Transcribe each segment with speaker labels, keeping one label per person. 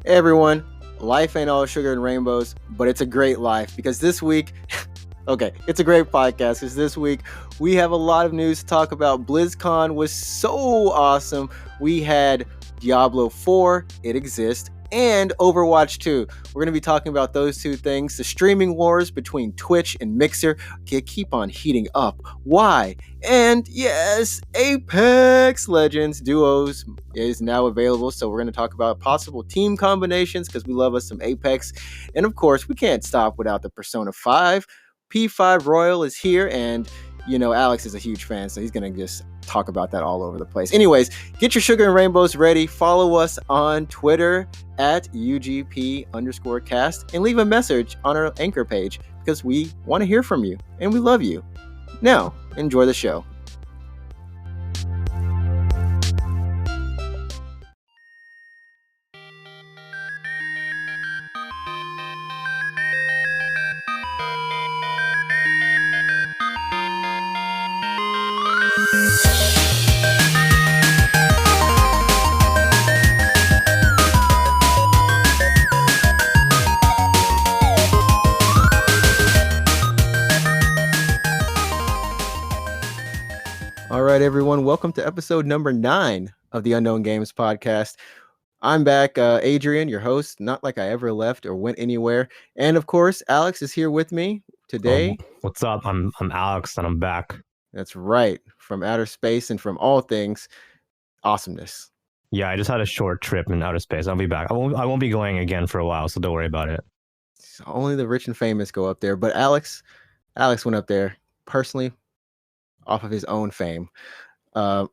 Speaker 1: Hey everyone, life ain't all sugar and rainbows, but it's a great life because this week, okay, it's a great podcast because this week we have a lot of news to talk about. Blizzcon was so awesome. We had Diablo IV, it exists, and Overwatch 2. We're going to be talking about those two things. The streaming wars between Twitch and Mixer keep on heating up. Why? And yes, Apex Legends Duos is now available, so we're going to talk about possible team combinations because we love us some Apex. And of course, we can't stop without the Persona 5. P5 Royal is here, and you know, Alex is a huge fan, so he's going to just talk about that all over the place. Anyways, get your sugar and rainbows ready. Follow us on Twitter at UGP_cast and leave a message on our Anchor page because we want to hear from you and we love you. Now, enjoy the show. All right, everyone. Welcome to episode number 9 of the Unknown Games podcast. I'm back, Adrian, your host, not like I ever left or went anywhere. And of course, Alex is here with me today.
Speaker 2: What's up? I'm Alex and I'm back.
Speaker 1: That's right. From outer space and from all things awesomeness.
Speaker 2: Yeah, I just had a short trip in outer space. I'll be back. I won't be going again for a while, so don't worry about it.
Speaker 1: Only the rich and famous go up there. But Alex went up there personally off of his own fame. I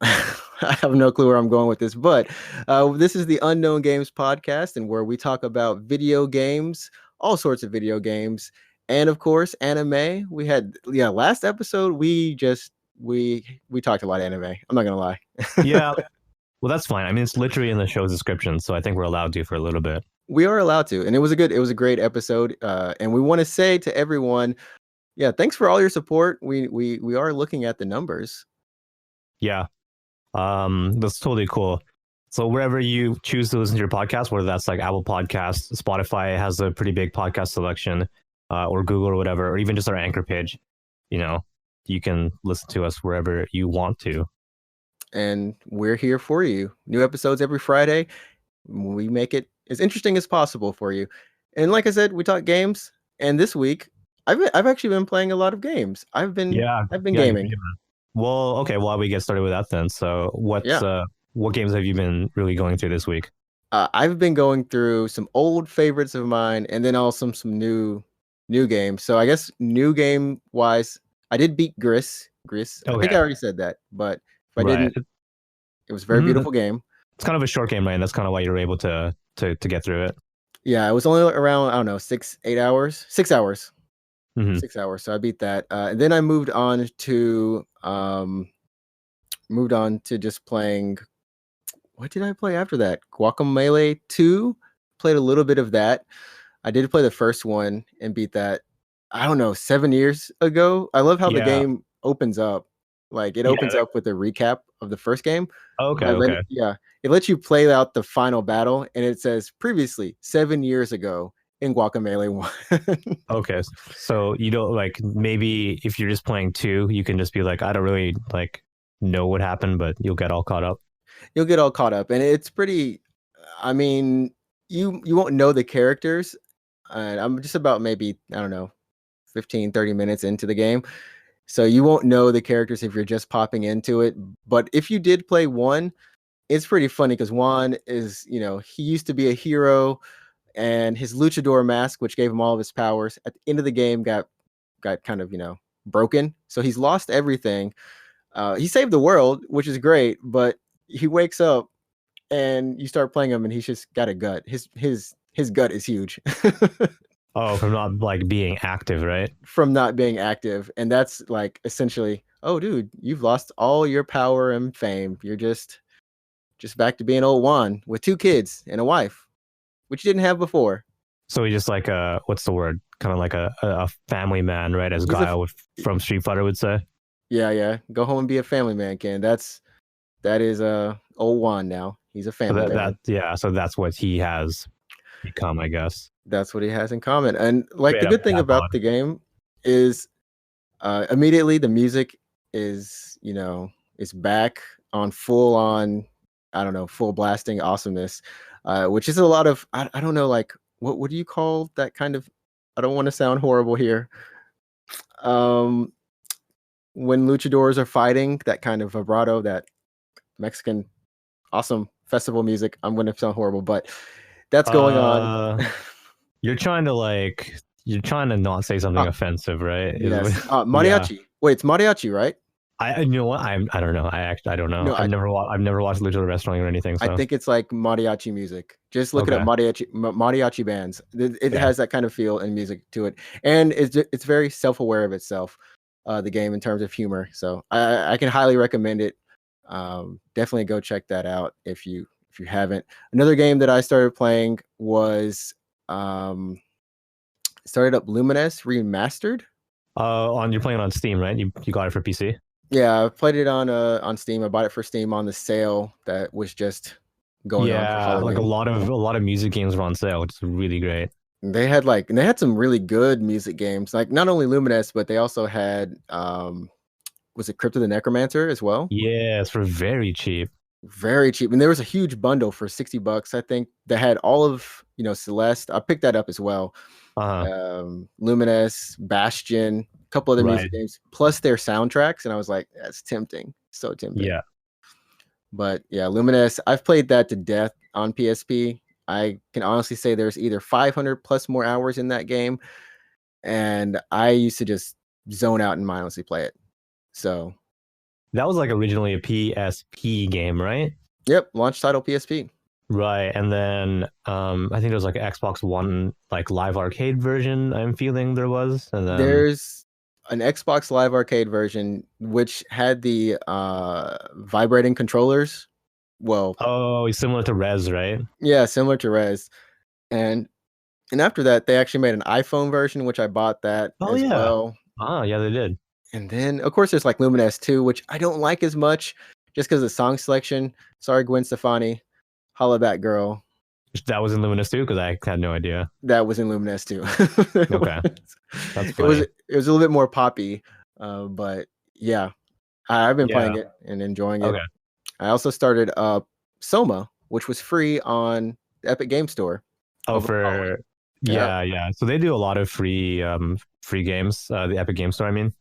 Speaker 1: have no clue where I'm going with this, but this is the Unknown Games podcast, and where we talk about video games, all sorts of video games, and of course anime. We had last episode we talked a lot of anime. I'm not gonna lie.
Speaker 2: Yeah, well that's fine. I mean, it's literally in the show's description, so I think we're allowed to for a little bit.
Speaker 1: We are allowed to, and it was a great episode. And we want to say to everyone, thanks for all your support. We are looking at the numbers.
Speaker 2: Yeah, that's totally cool. So wherever you choose to listen to your podcast, whether that's like Apple Podcasts, Spotify has a pretty big podcast selection, or Google or whatever, or even just our Anchor page, you can listen to us wherever you want to.
Speaker 1: And we're here for you. New episodes every Friday. We make it as interesting as possible for you. And like I said, we talk games. And this week, I've actually been playing a lot of games. I've been gaming.
Speaker 2: Well, okay. While we get started with that, then, so what games have you been really going through this week?
Speaker 1: I've been going through some old favorites of mine, and then also some new games. So I guess new game wise, I did beat Gris. Okay. I think I already said that, but if I didn't, it was a very beautiful game.
Speaker 2: It's kind of a short game, right? And that's kind of why you're able to get through it.
Speaker 1: Yeah, it was only around, I don't know, 6 hours. 6 hours.
Speaker 2: Mm-hmm.
Speaker 1: 6 hours. So I beat that. And then I moved on to just playing. What did I play after that? Guacamelee 2. Played a little bit of that. I did play the first one and beat that, I don't know, 7 years ago. I love how the game opens up. Like it opens up with a recap of the first game.
Speaker 2: Okay.
Speaker 1: It lets you play out the final battle, and it says previously 7 years ago in Guacamelee 1.
Speaker 2: Okay, so you don't like, maybe if you're just playing 2, you can just be like, I don't really like know what happened, but you'll get all caught up.
Speaker 1: You'll get all caught up, and it's pretty. I mean, you won't know the characters. And I'm just about maybe, I don't know, 15-30 minutes into the game. So you won't know the characters if you're just popping into it. But if you did play 1, it's pretty funny because Juan is, he used to be a hero, and his luchador mask, which gave him all of his powers, at the end of the game got kind of, broken. So he's lost everything. He saved the world, which is great, but he wakes up and you start playing him and he's just got a gut. His gut is huge.
Speaker 2: Oh, from not like being active, right?
Speaker 1: From not being active. And that's like essentially, oh dude, you've lost all your power and fame. You're just back to being old Juan with 2 kids and a wife, which you didn't have before.
Speaker 2: So he's just like what's the word? Kind of like a family man, right? As Guile from Street Fighter would say.
Speaker 1: Yeah. Go home and be a family man, Ken. That is old Juan now. He's a family man.
Speaker 2: So that's what he has. become, I guess.
Speaker 1: That's what he has in common. And like
Speaker 2: Straight
Speaker 1: the
Speaker 2: up
Speaker 1: good thing
Speaker 2: Japod.
Speaker 1: about the game is immediately the music is, is back on full on, I don't know, full blasting awesomeness, which is a lot of, I don't know, like what do you call that kind of, I don't want to sound horrible here. Um, when luchadors are fighting, that kind of vibrato, that Mexican awesome festival music. I'm going to sound horrible, but that's going on.
Speaker 2: You're trying to not say something
Speaker 1: Ah,
Speaker 2: offensive, right?
Speaker 1: yes.
Speaker 2: Yeah.
Speaker 1: Mariachi. Wait, it's mariachi, right?
Speaker 2: You know what? I don't know. I don't know.
Speaker 1: No,
Speaker 2: I've never watched Lucha Wrestling or anything.
Speaker 1: I
Speaker 2: So
Speaker 1: think it's like mariachi music. Just look it up,
Speaker 2: okay.
Speaker 1: mariachi bands. It
Speaker 2: Yeah.
Speaker 1: has that kind of feel and music to it, and it's very self aware of itself. The game in terms of humor, so I can highly recommend it. Definitely go check that out if you haven't. Another game that I started playing was started up Lumines Remastered.
Speaker 2: You're playing on Steam, right? You got it for PC.
Speaker 1: Yeah, I played it on Steam. I bought it for Steam on the sale that was just going on for
Speaker 2: Yeah, like
Speaker 1: Halloween.
Speaker 2: a lot of music games were on sale, which is really great.
Speaker 1: And they had some really good music games. Like not only Lumines, but they also had was it Crypt of the Necromancer as well?
Speaker 2: Yeah, it's for very cheap.
Speaker 1: Very cheap. And there was a huge bundle for $60, I think, that had all of, Celeste. I picked that up as well.
Speaker 2: Uh-huh.
Speaker 1: Lumines, Bastion, a couple other
Speaker 2: Right.
Speaker 1: music games, plus their soundtracks. And I was like, that's tempting. So tempting.
Speaker 2: Yeah.
Speaker 1: But yeah, Lumines, I've played that to death on PSP. I can honestly say there's either 500 plus more hours in that game. And I used to just zone out and mindlessly play it. So,
Speaker 2: That was like originally a PSP game, right?
Speaker 1: yep, launch title PSP.
Speaker 2: Right. And then I think there was like an Xbox One like live arcade version, I'm feeling there was. And then
Speaker 1: There's an Xbox Live Arcade version which had the vibrating controllers. Well,
Speaker 2: oh, it's similar to Res, right?
Speaker 1: yeah, similar to Res. And after that, they actually made an iPhone version, which I bought that
Speaker 2: Oh
Speaker 1: as
Speaker 2: yeah.
Speaker 1: well.
Speaker 2: Ah, yeah, they did.
Speaker 1: And then, of course, there's like Lumines 2, which I don't like as much just because of the song selection. Sorry, Gwen Stefani. Holla Back Girl.
Speaker 2: That was in Luminous too, because I had no idea.
Speaker 1: That was in Lumines 2.
Speaker 2: Okay. That's
Speaker 1: It
Speaker 2: funny.
Speaker 1: was a little bit more poppy. But yeah, I've been playing
Speaker 2: Yeah.
Speaker 1: it and enjoying it.
Speaker 2: Okay.
Speaker 1: I also started Soma, which was free on the Epic Game Store.
Speaker 2: Oh,
Speaker 1: over the holiday.
Speaker 2: yeah. So they do a lot of free games. The Epic Game Store, I mean.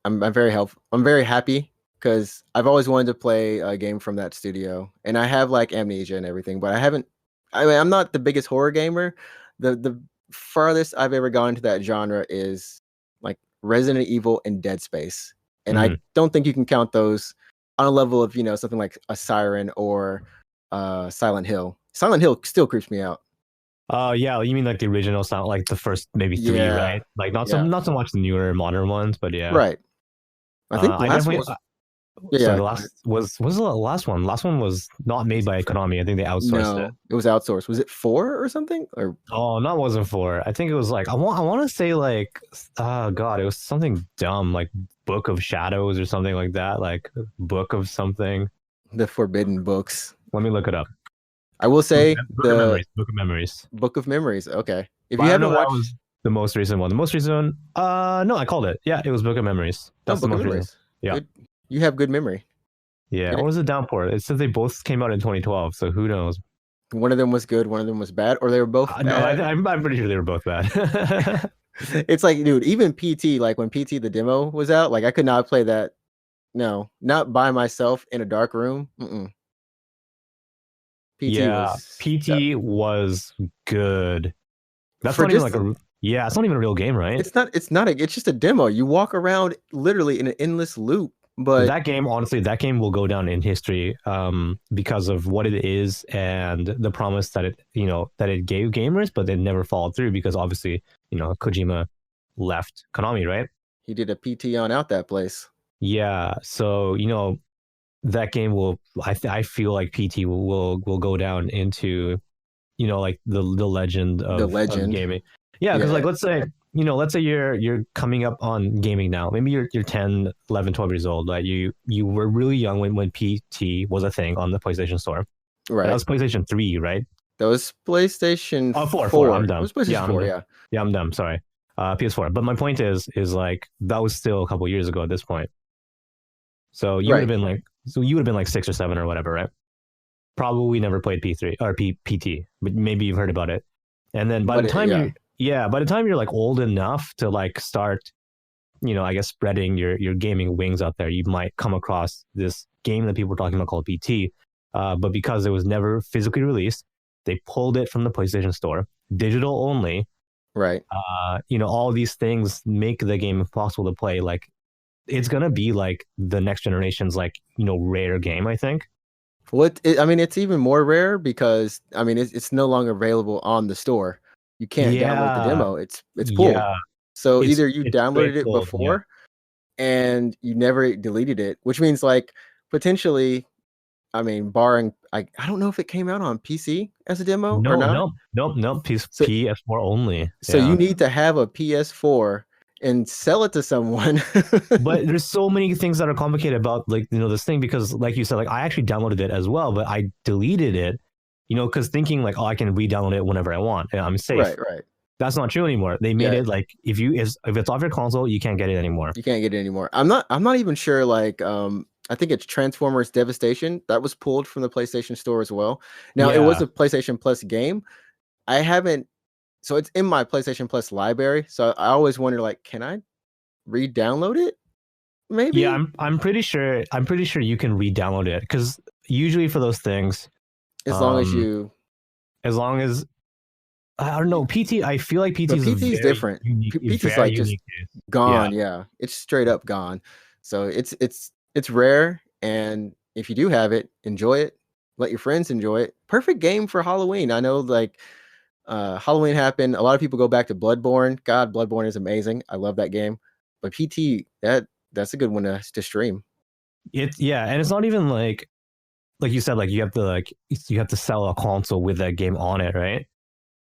Speaker 1: I'm very helpful. I'm very happy because I've always wanted to play a game from that studio, and I have like Amnesia and everything, but I haven't. I mean, I'm not the biggest horror gamer. The farthest I've ever gone into that genre is like Resident Evil and Dead Space, and I don't think you can count those on a level of something like a Siren or Silent Hill. Silent Hill still creeps me out.
Speaker 2: Oh yeah, you mean like the original sound, like the first maybe three,
Speaker 1: Yeah,
Speaker 2: right? Like not
Speaker 1: yeah,
Speaker 2: so much the newer modern ones, but yeah.
Speaker 1: right. I think the
Speaker 2: I
Speaker 1: last
Speaker 2: definitely.
Speaker 1: one was
Speaker 2: So
Speaker 1: yeah.
Speaker 2: the last was the last one? Last one was not made by Konami. I think they outsourced it.
Speaker 1: No, it was outsourced. Was it 4 or something? Or
Speaker 2: Oh, no, it wasn't 4. I think it was like I want to say like oh god, it was something dumb like Book of Shadows or something like that, like Book of something.
Speaker 1: the Forbidden Books.
Speaker 2: Let me look it up.
Speaker 1: I will say
Speaker 2: Book of Memories. Book of Memories.
Speaker 1: Book of Memories. Okay, if
Speaker 2: But
Speaker 1: you
Speaker 2: I don't know
Speaker 1: haven't
Speaker 2: if that
Speaker 1: watched,
Speaker 2: was the most recent one. The most recent one. No, I called it. Yeah, it was Book of Memories. That's the
Speaker 1: Book of
Speaker 2: most recent.
Speaker 1: Memories.
Speaker 2: Yeah.
Speaker 1: Good. You have good memory.
Speaker 2: Yeah,
Speaker 1: Get
Speaker 2: or
Speaker 1: it?
Speaker 2: was it Downpour? It said they both came out in 2012, so who knows?
Speaker 1: One of them was good. One of them was bad, or they were both
Speaker 2: No,
Speaker 1: bad.
Speaker 2: I'm pretty sure they were both bad.
Speaker 1: It's like, dude, even PT, like when PT the demo was out, like I could not play that. No, not by myself in a dark room. PT
Speaker 2: Yeah,
Speaker 1: was
Speaker 2: PT was good. That's
Speaker 1: for
Speaker 2: not even
Speaker 1: just
Speaker 2: like a yeah, it's not even a real game, right?
Speaker 1: it's just a demo. You walk around literally in an endless loop. But
Speaker 2: That game, honestly, that game will go down in history because of what it is and the promise that it gave gamers, but it never followed through because obviously, Kojima left Konami, right?
Speaker 1: he did a PT on out that place.
Speaker 2: Yeah, so that game will. I feel like PT will go down into like the legend of gaming. Yeah, because like let's say you're coming up on gaming now. Maybe you're 10, 11, 12 years old. Like you were really young when PT was a thing on the PlayStation Store.
Speaker 1: Right.
Speaker 2: That was PlayStation 3, right?
Speaker 1: That was PlayStation
Speaker 2: Oh, four.
Speaker 1: 4.
Speaker 2: I'm
Speaker 1: It
Speaker 2: dumb.
Speaker 1: was PlayStation
Speaker 2: Yeah,
Speaker 1: 4, yeah.
Speaker 2: I'm dumb. Sorry. PS4. But my point is like that was still a couple years ago at this point. So you would have
Speaker 1: Right.
Speaker 2: been like, so you would have been like 6 or 7 or whatever, right? Probably never played P3 or PT, but maybe you've heard about it. And then by the
Speaker 1: But
Speaker 2: time
Speaker 1: yeah.
Speaker 2: by the time you're like old enough to like start, I guess spreading your gaming wings out there, you might come across this game that people were talking about called PT. But because it was never physically released, they pulled it from the PlayStation Store, digital only.
Speaker 1: Right.
Speaker 2: All these things make the game impossible to play. Like it's gonna be like the next generation's like rare game, I think.
Speaker 1: I mean, it's even more rare because I mean, it's no longer available on the store. You can't download the
Speaker 2: Yeah,
Speaker 1: demo. It's pulled.
Speaker 2: yeah.
Speaker 1: So
Speaker 2: It's
Speaker 1: either you
Speaker 2: it's straight
Speaker 1: downloaded it
Speaker 2: pulled. Yeah.
Speaker 1: before and you never deleted it, which means like potentially, I mean, barring I don't know if it came out on PC as a demo or
Speaker 2: No,
Speaker 1: not.
Speaker 2: no, nope, nope.
Speaker 1: So
Speaker 2: PS4 only.
Speaker 1: so you
Speaker 2: Yeah.
Speaker 1: need to have a PS4 and sell it to someone.
Speaker 2: But there's so many things that are complicated about like this thing because like you said, like I actually downloaded it as well, but I deleted it, because thinking like, oh, I can re-download it whenever I want and I'm safe.
Speaker 1: Right, right.
Speaker 2: That's not true anymore. They made
Speaker 1: Yeah,
Speaker 2: it like if it's off your console, you can't get it anymore.
Speaker 1: you can't get it anymore. I'm not even sure like I think it's Transformers Devastation that was pulled from the PlayStation Store as well. Now it was
Speaker 2: Yeah.
Speaker 1: a PlayStation Plus game. I haven't so it's in my PlayStation Plus library. So I always wonder like can I re-download it?
Speaker 2: Yeah,
Speaker 1: Maybe
Speaker 2: I'm pretty sure you can re-download it because usually for those things,
Speaker 1: as long as
Speaker 2: um,
Speaker 1: you
Speaker 2: as long as I don't know, PT. I feel like PT
Speaker 1: but
Speaker 2: is a
Speaker 1: PT is
Speaker 2: very
Speaker 1: different.
Speaker 2: unique,
Speaker 1: PT's
Speaker 2: very
Speaker 1: like just
Speaker 2: unique case. Yeah,
Speaker 1: gone, yeah. It's straight up gone. So it's rare and if you do have it, enjoy it. Let your friends enjoy it. Perfect game for Halloween. I know like Halloween happened. A lot of people go back to Bloodborne. God, Bloodborne is amazing. I love that game. But PT, that's a good one to stream.
Speaker 2: and it's not even like you said, like you have to sell a console with that game on it, right?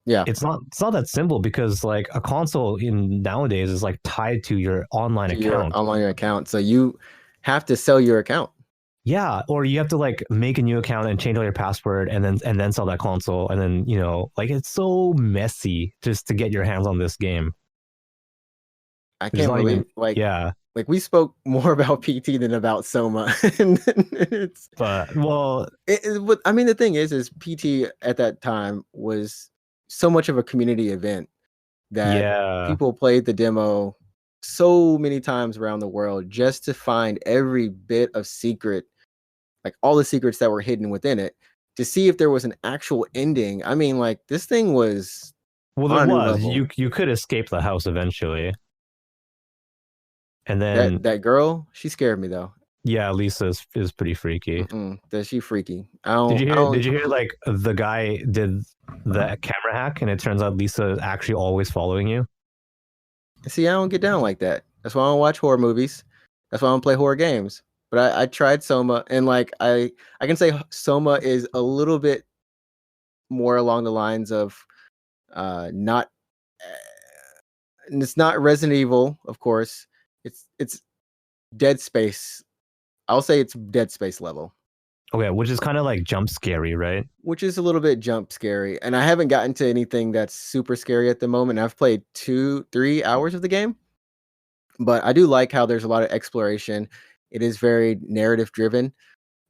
Speaker 1: Yeah.
Speaker 2: It's not that simple because like a console in nowadays is like tied to your online
Speaker 1: To your
Speaker 2: account.
Speaker 1: online account. So you have to sell your account.
Speaker 2: Yeah, or you have to like make a new account and change all your password and then sell that console and then like it's so messy just to get your hands on this game.
Speaker 1: I
Speaker 2: There's
Speaker 1: can't
Speaker 2: not even
Speaker 1: believe like
Speaker 2: yeah,
Speaker 1: we spoke more about PT than about Soma. And it's
Speaker 2: but well,
Speaker 1: but I mean the thing is PT at that time was so much of a community event that
Speaker 2: yeah.
Speaker 1: people played the demo so many times around the world just to find every bit of secret, like all the secrets that were hidden within it, to see if there was an actual ending. I mean, like this thing was
Speaker 2: Well, there
Speaker 1: on a new
Speaker 2: was
Speaker 1: level.
Speaker 2: you could escape the house eventually, and
Speaker 1: That
Speaker 2: then
Speaker 1: that girl, she scared me though.
Speaker 2: yeah, Lisa is pretty freaky.
Speaker 1: That she freaky.
Speaker 2: Did you
Speaker 1: I
Speaker 2: hear?
Speaker 1: don't
Speaker 2: Did you hear? Like the guy did the camera hack, and it turns out Lisa is actually always following you.
Speaker 1: see. I don't get down like that. That's why I don't watch horror movies. That's why I don't play horror games. But I tried Soma, and like I can say Soma is a little bit more along the lines of not and it's not Resident Evil, of course. It's Dead Space. I'll say it's Dead Space level,
Speaker 2: Okay, which is kind of like jump scary, right?
Speaker 1: which is a little bit jump scary. And I haven't gotten to anything that's super scary at the moment. I've played 3 hours of the game, but I do like how there's a lot of exploration. It is very narrative driven,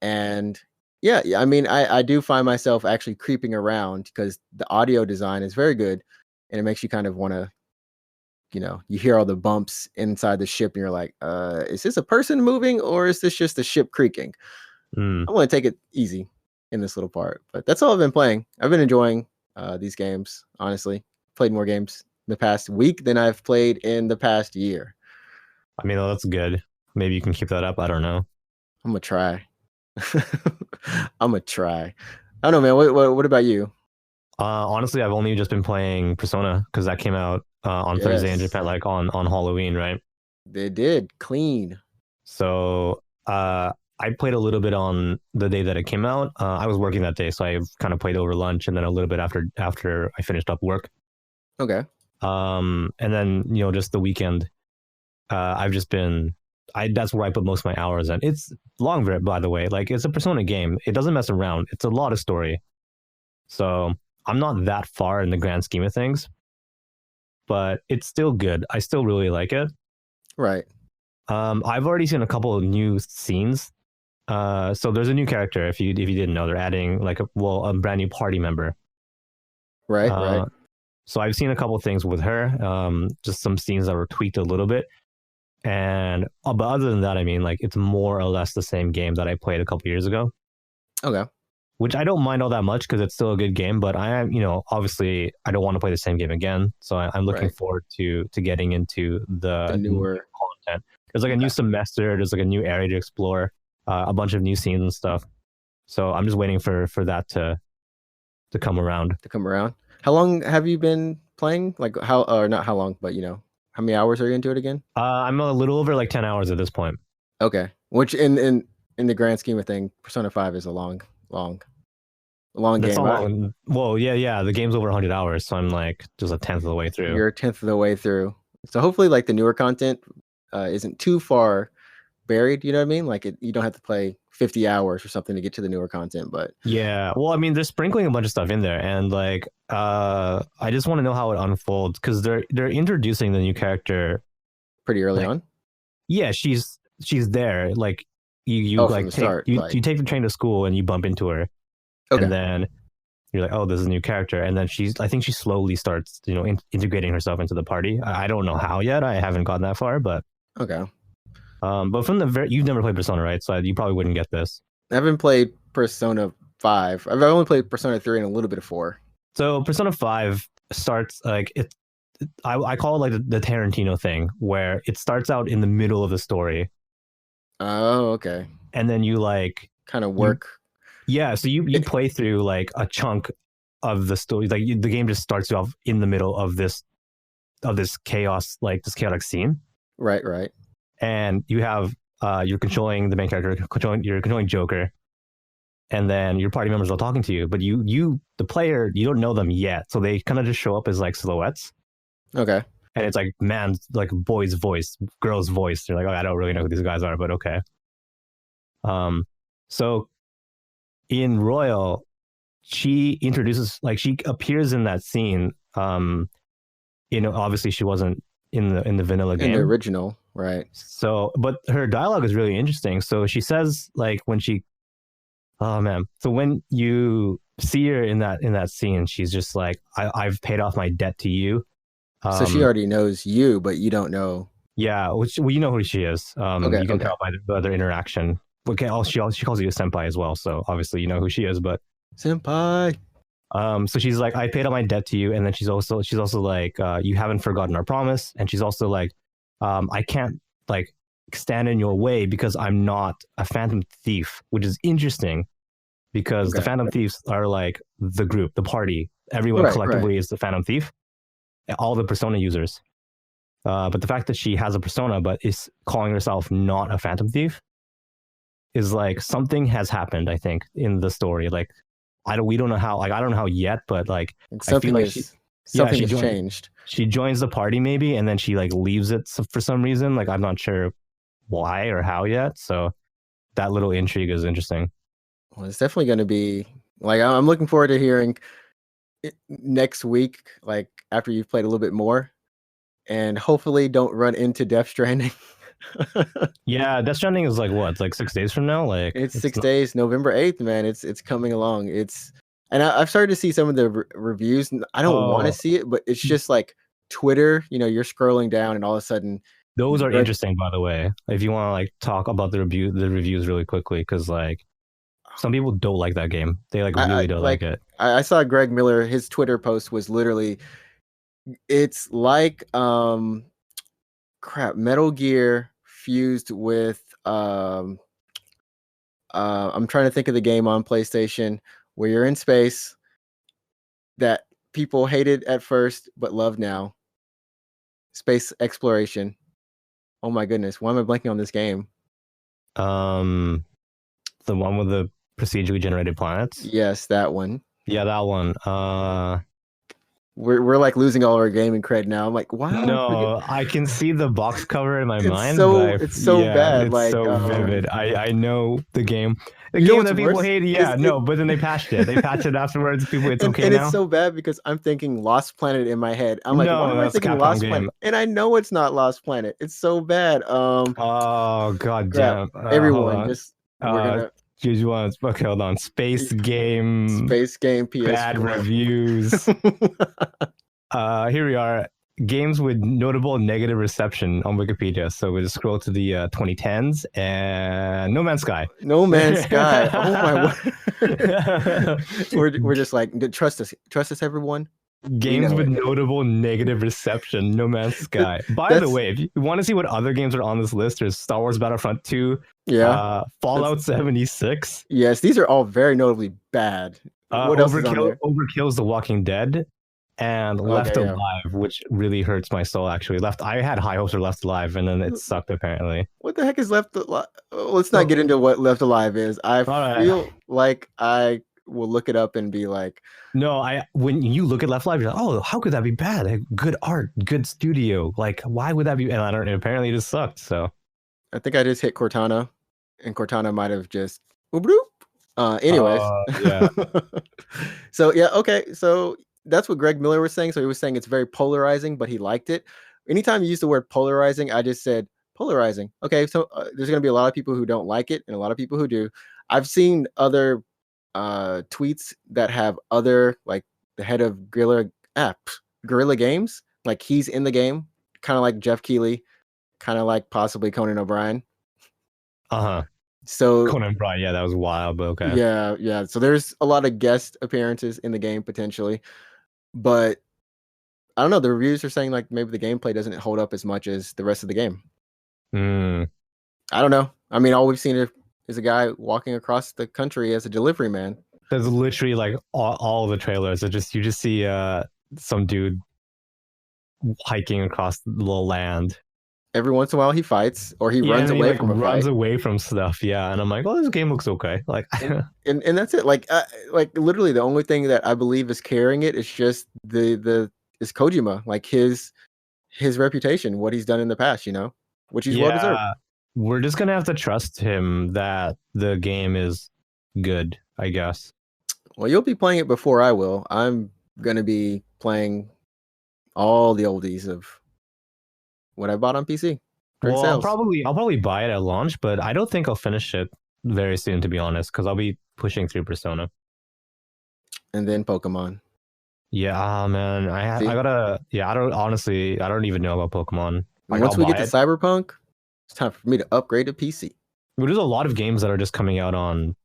Speaker 1: and yeah, I mean, I do find myself actually creeping around because the audio design is very good, and it makes you kind of want to you hear all the bumps inside the ship and you're like, is this a person moving or is this just the ship creaking?
Speaker 2: Mm.
Speaker 1: I want to take it easy in this little part, but that's all I've been playing. I've been enjoying these games, honestly. Played more games in the past week than I've played in the past year.
Speaker 2: I mean, that's good. Maybe you can keep that up. I don't know.
Speaker 1: I'm gonna try. I'm gonna try. I don't know, man. What about you?
Speaker 2: Honestly, I've only just been playing Persona because that came out on Thursday in
Speaker 1: Yes,
Speaker 2: Japan, like on Halloween, right?
Speaker 1: they did clean.
Speaker 2: So I played a little bit on the day that it came out. I was working that day, so I kind of played over lunch and then a little bit after I finished up work.
Speaker 1: Okay.
Speaker 2: And then just the weekend, I've just been. That's where I put most of my hours in. It's long, by the way. Like it's a Persona game. It doesn't mess around. It's a lot of story. So I'm not that far in the grand scheme of things, but it's still good. I still really like it.
Speaker 1: Right.
Speaker 2: I've already seen a couple of new scenes. So there's a new character. If you didn't know, they're adding like a brand new party member.
Speaker 1: Right. Right.
Speaker 2: So I've seen a couple of things with her. Just some scenes that were tweaked a little bit. And but other than that, I mean, like it's more or less the same game that I played a couple years ago.
Speaker 1: Okay.
Speaker 2: Which I don't mind all that much because it's still a good game. But I am, obviously I don't want to play the same game again. So I'm looking forward to getting into the
Speaker 1: newer
Speaker 2: content. There's like a new semester. There's like a new area to explore. A bunch of new scenes and stuff. So I'm just waiting for that to come around.
Speaker 1: How long have you been playing? Like how, or not how long, but how many hours are you into it again?
Speaker 2: I'm a little over like 10 hours at this point.
Speaker 1: Okay. Which in the grand scheme of things, Persona 5 is a long
Speaker 2: That's
Speaker 1: game.
Speaker 2: Long. Well, yeah. The game's over 100 hours, so I'm like just a tenth of the way through.
Speaker 1: You're a tenth of the way through. So hopefully, like the newer content isn't too far buried. You know what I mean? Like you don't have to play 50 hours or something to get to the newer content. But
Speaker 2: yeah, well, I mean, they're sprinkling a bunch of stuff in there, and like, I just want to know how it unfolds because they're introducing the new character
Speaker 1: pretty early on.
Speaker 2: Yeah, she's there. Like you like you take the train to school and you bump into her, and then you're like, oh, this is a new character, and then I think she slowly starts, integrating herself into the party. I don't know how yet. I haven't gotten that far, but
Speaker 1: okay.
Speaker 2: But from you've never played Persona, right? So you probably wouldn't get this.
Speaker 1: I haven't played Persona 5. I've only played Persona 3 and a little bit of 4.
Speaker 2: So Persona 5 starts like it. I call it like the Tarantino thing, where it starts out in the middle of the story.
Speaker 1: Oh, okay.
Speaker 2: And then you like
Speaker 1: kind of work.
Speaker 2: So you play through like a chunk of the story. Like the game just starts you off in the middle of this chaos, like this chaotic scene.
Speaker 1: Right.
Speaker 2: And you have you're controlling the main character, you're controlling Joker, and then your party members are talking to you, but you the player, you don't know them yet, so they kind of just show up as like silhouettes. Okay. And it's like man's, like boy's voice, girl's voice. You're like, oh, I don't really know who these guys are, but okay. So in Royal, she appears in that scene. Obviously she wasn't in the vanilla game.
Speaker 1: In the original, right.
Speaker 2: So, but her dialogue is really interesting. So she says, like, so when you see her in that scene, she's just like, I've paid off my debt to you.
Speaker 1: So she already knows you, but you don't know.
Speaker 2: Yeah, you know who she is. You can tell by the other interaction. Okay, she calls you a senpai as well, so obviously you know who she is. But
Speaker 1: senpai.
Speaker 2: So she's like, I paid all my debt to you, and then she's also like, you haven't forgotten our promise, and she's also like, I can't like stand in your way because I'm not a phantom thief, which is interesting because the phantom thieves are like the group, the party, everyone collectively is the phantom thief. All the Persona users. But the fact that she has a persona but is calling herself not a phantom thief is like something has happened, I think, in the story. Like we don't know how, like I don't know how yet, but like
Speaker 1: something has changed.
Speaker 2: She joins the party maybe, and then she like leaves it for some reason. Like I'm not sure why or how yet. So that little intrigue is interesting.
Speaker 1: Well, it's definitely going to be like, I'm looking forward to hearing next week, like after you've played a little bit more, and hopefully don't run into Death Stranding.
Speaker 2: Yeah, Death Stranding is like what, like 6 days from now? Like
Speaker 1: it's 6 days, November 8th, man. It's coming along. And I've started to see some of the reviews. I don't want to see it, but it's just like Twitter. You're scrolling down, and all of a sudden,
Speaker 2: those are interesting, by the way. If you want to like talk about the reviews really quickly, because like some people don't like that game. They like really don't like it.
Speaker 1: I saw Greg Miller. His Twitter post was literally, it's like Metal Gear fused with I'm trying to think of the game on PlayStation where you're in space that people hated at first but love now. Space exploration. Oh my goodness, why am I blanking on this game?
Speaker 2: The one with the procedurally generated planets?
Speaker 1: Yes, that one.
Speaker 2: Yeah, that one.
Speaker 1: we're like losing all our gaming cred now. I'm like, why am I forget?
Speaker 2: No, I can see the box cover in my
Speaker 1: It's
Speaker 2: mind,
Speaker 1: so
Speaker 2: but
Speaker 1: it's so
Speaker 2: yeah,
Speaker 1: bad.
Speaker 2: it's
Speaker 1: Like
Speaker 2: so vivid. I know the game. The
Speaker 1: you know
Speaker 2: game
Speaker 1: what's
Speaker 2: that people
Speaker 1: worse
Speaker 2: hate,
Speaker 1: is
Speaker 2: yeah, no, but then they patched it. They patched it afterwards. People, it's okay
Speaker 1: and it's
Speaker 2: now.
Speaker 1: so bad because I'm thinking Lost Planet in my head. I'm like, why
Speaker 2: No,
Speaker 1: am I
Speaker 2: that's a
Speaker 1: thinking
Speaker 2: Capcom
Speaker 1: Lost Planet?
Speaker 2: game.
Speaker 1: And I know it's not Lost Planet. It's so bad.
Speaker 2: Oh god
Speaker 1: Crap.
Speaker 2: damn. Hold
Speaker 1: Everyone,
Speaker 2: on.
Speaker 1: just we're
Speaker 2: Uh,
Speaker 1: gonna
Speaker 2: you want? Okay, hold on. Space game.
Speaker 1: space game
Speaker 2: Bad
Speaker 1: PS4.
Speaker 2: reviews. Here we are. Games with notable negative reception on Wikipedia. So we just scroll to the 2010s and No Man's Sky.
Speaker 1: No Man's Sky. Oh my word. We're just like, trust us, everyone. We
Speaker 2: Games
Speaker 1: know
Speaker 2: with
Speaker 1: it.
Speaker 2: notable negative reception. No Man's Sky. By the
Speaker 1: That's
Speaker 2: way, if you want to see what other games are on this list, there's Star Wars Battlefront 2,
Speaker 1: yeah.
Speaker 2: Fallout 76,
Speaker 1: Yes, these are all very notably bad. What else is on there?
Speaker 2: Overkill's The Walking Dead, and Left
Speaker 1: Okay, yeah.
Speaker 2: Alive, which really hurts my soul. Actually, I had high hopes for Left Alive, and then it sucked apparently.
Speaker 1: What the heck is Left Alive? Let's not get into what Left Alive is. I
Speaker 2: All
Speaker 1: feel
Speaker 2: right.
Speaker 1: like I will look it up and be like,
Speaker 2: No, when you look at Left Alive, you're like, oh, how could that be bad? Like, good art, good studio. Like, why would that be? And I don't. Apparently, it just sucked. So.
Speaker 1: I think I just hit Cortana, and Cortana might have just boop, boop. Anyways,
Speaker 2: Yeah.
Speaker 1: so yeah, okay, so that's what Greg Miller was saying. So he was saying it's very polarizing, but he liked it. Anytime you use the word polarizing, I just said polarizing. Okay, so there's gonna be a lot of people who don't like it, and a lot of people who do. I've seen other tweets that have other like the head of Guerrilla Games, like he's in the game, kind of like Jeff Keighley, kind of like possibly Conan O'Brien.
Speaker 2: Uh-huh.
Speaker 1: So
Speaker 2: Conan O'Brien, yeah, that was wild, but okay.
Speaker 1: yeah. So there's a lot of guest appearances in the game potentially, but I don't know. The reviews are saying like maybe the gameplay doesn't hold up as much as the rest of the game. I don't know. I mean, all we've seen is a guy walking across the country as a delivery man.
Speaker 2: There's literally like all the trailers. You just see some dude hiking across the little land.
Speaker 1: Every once in a while he fights or he runs away from a
Speaker 2: runs
Speaker 1: fight.
Speaker 2: away from stuff. Yeah, and I'm like, oh, this game looks okay. Like,
Speaker 1: and that's it. Like literally the only thing that I believe is carrying it is just is Kojima, like his reputation, what he's done in the past, which he's well deserved.
Speaker 2: We're just gonna have to trust him that the game is good, I guess.
Speaker 1: Well, you'll be playing it before I will. I'm gonna be playing all the oldies of what I bought on PC.
Speaker 2: Well, I'll probably buy it at launch, but I don't think I'll finish it very soon, to be honest, because I'll be pushing through Persona.
Speaker 1: And then Pokemon.
Speaker 2: Yeah, man. I don't even know about Pokemon.
Speaker 1: Like, once we get to Cyberpunk, it's time for me to upgrade to PC.
Speaker 2: Well, there's a lot of games that are just coming out on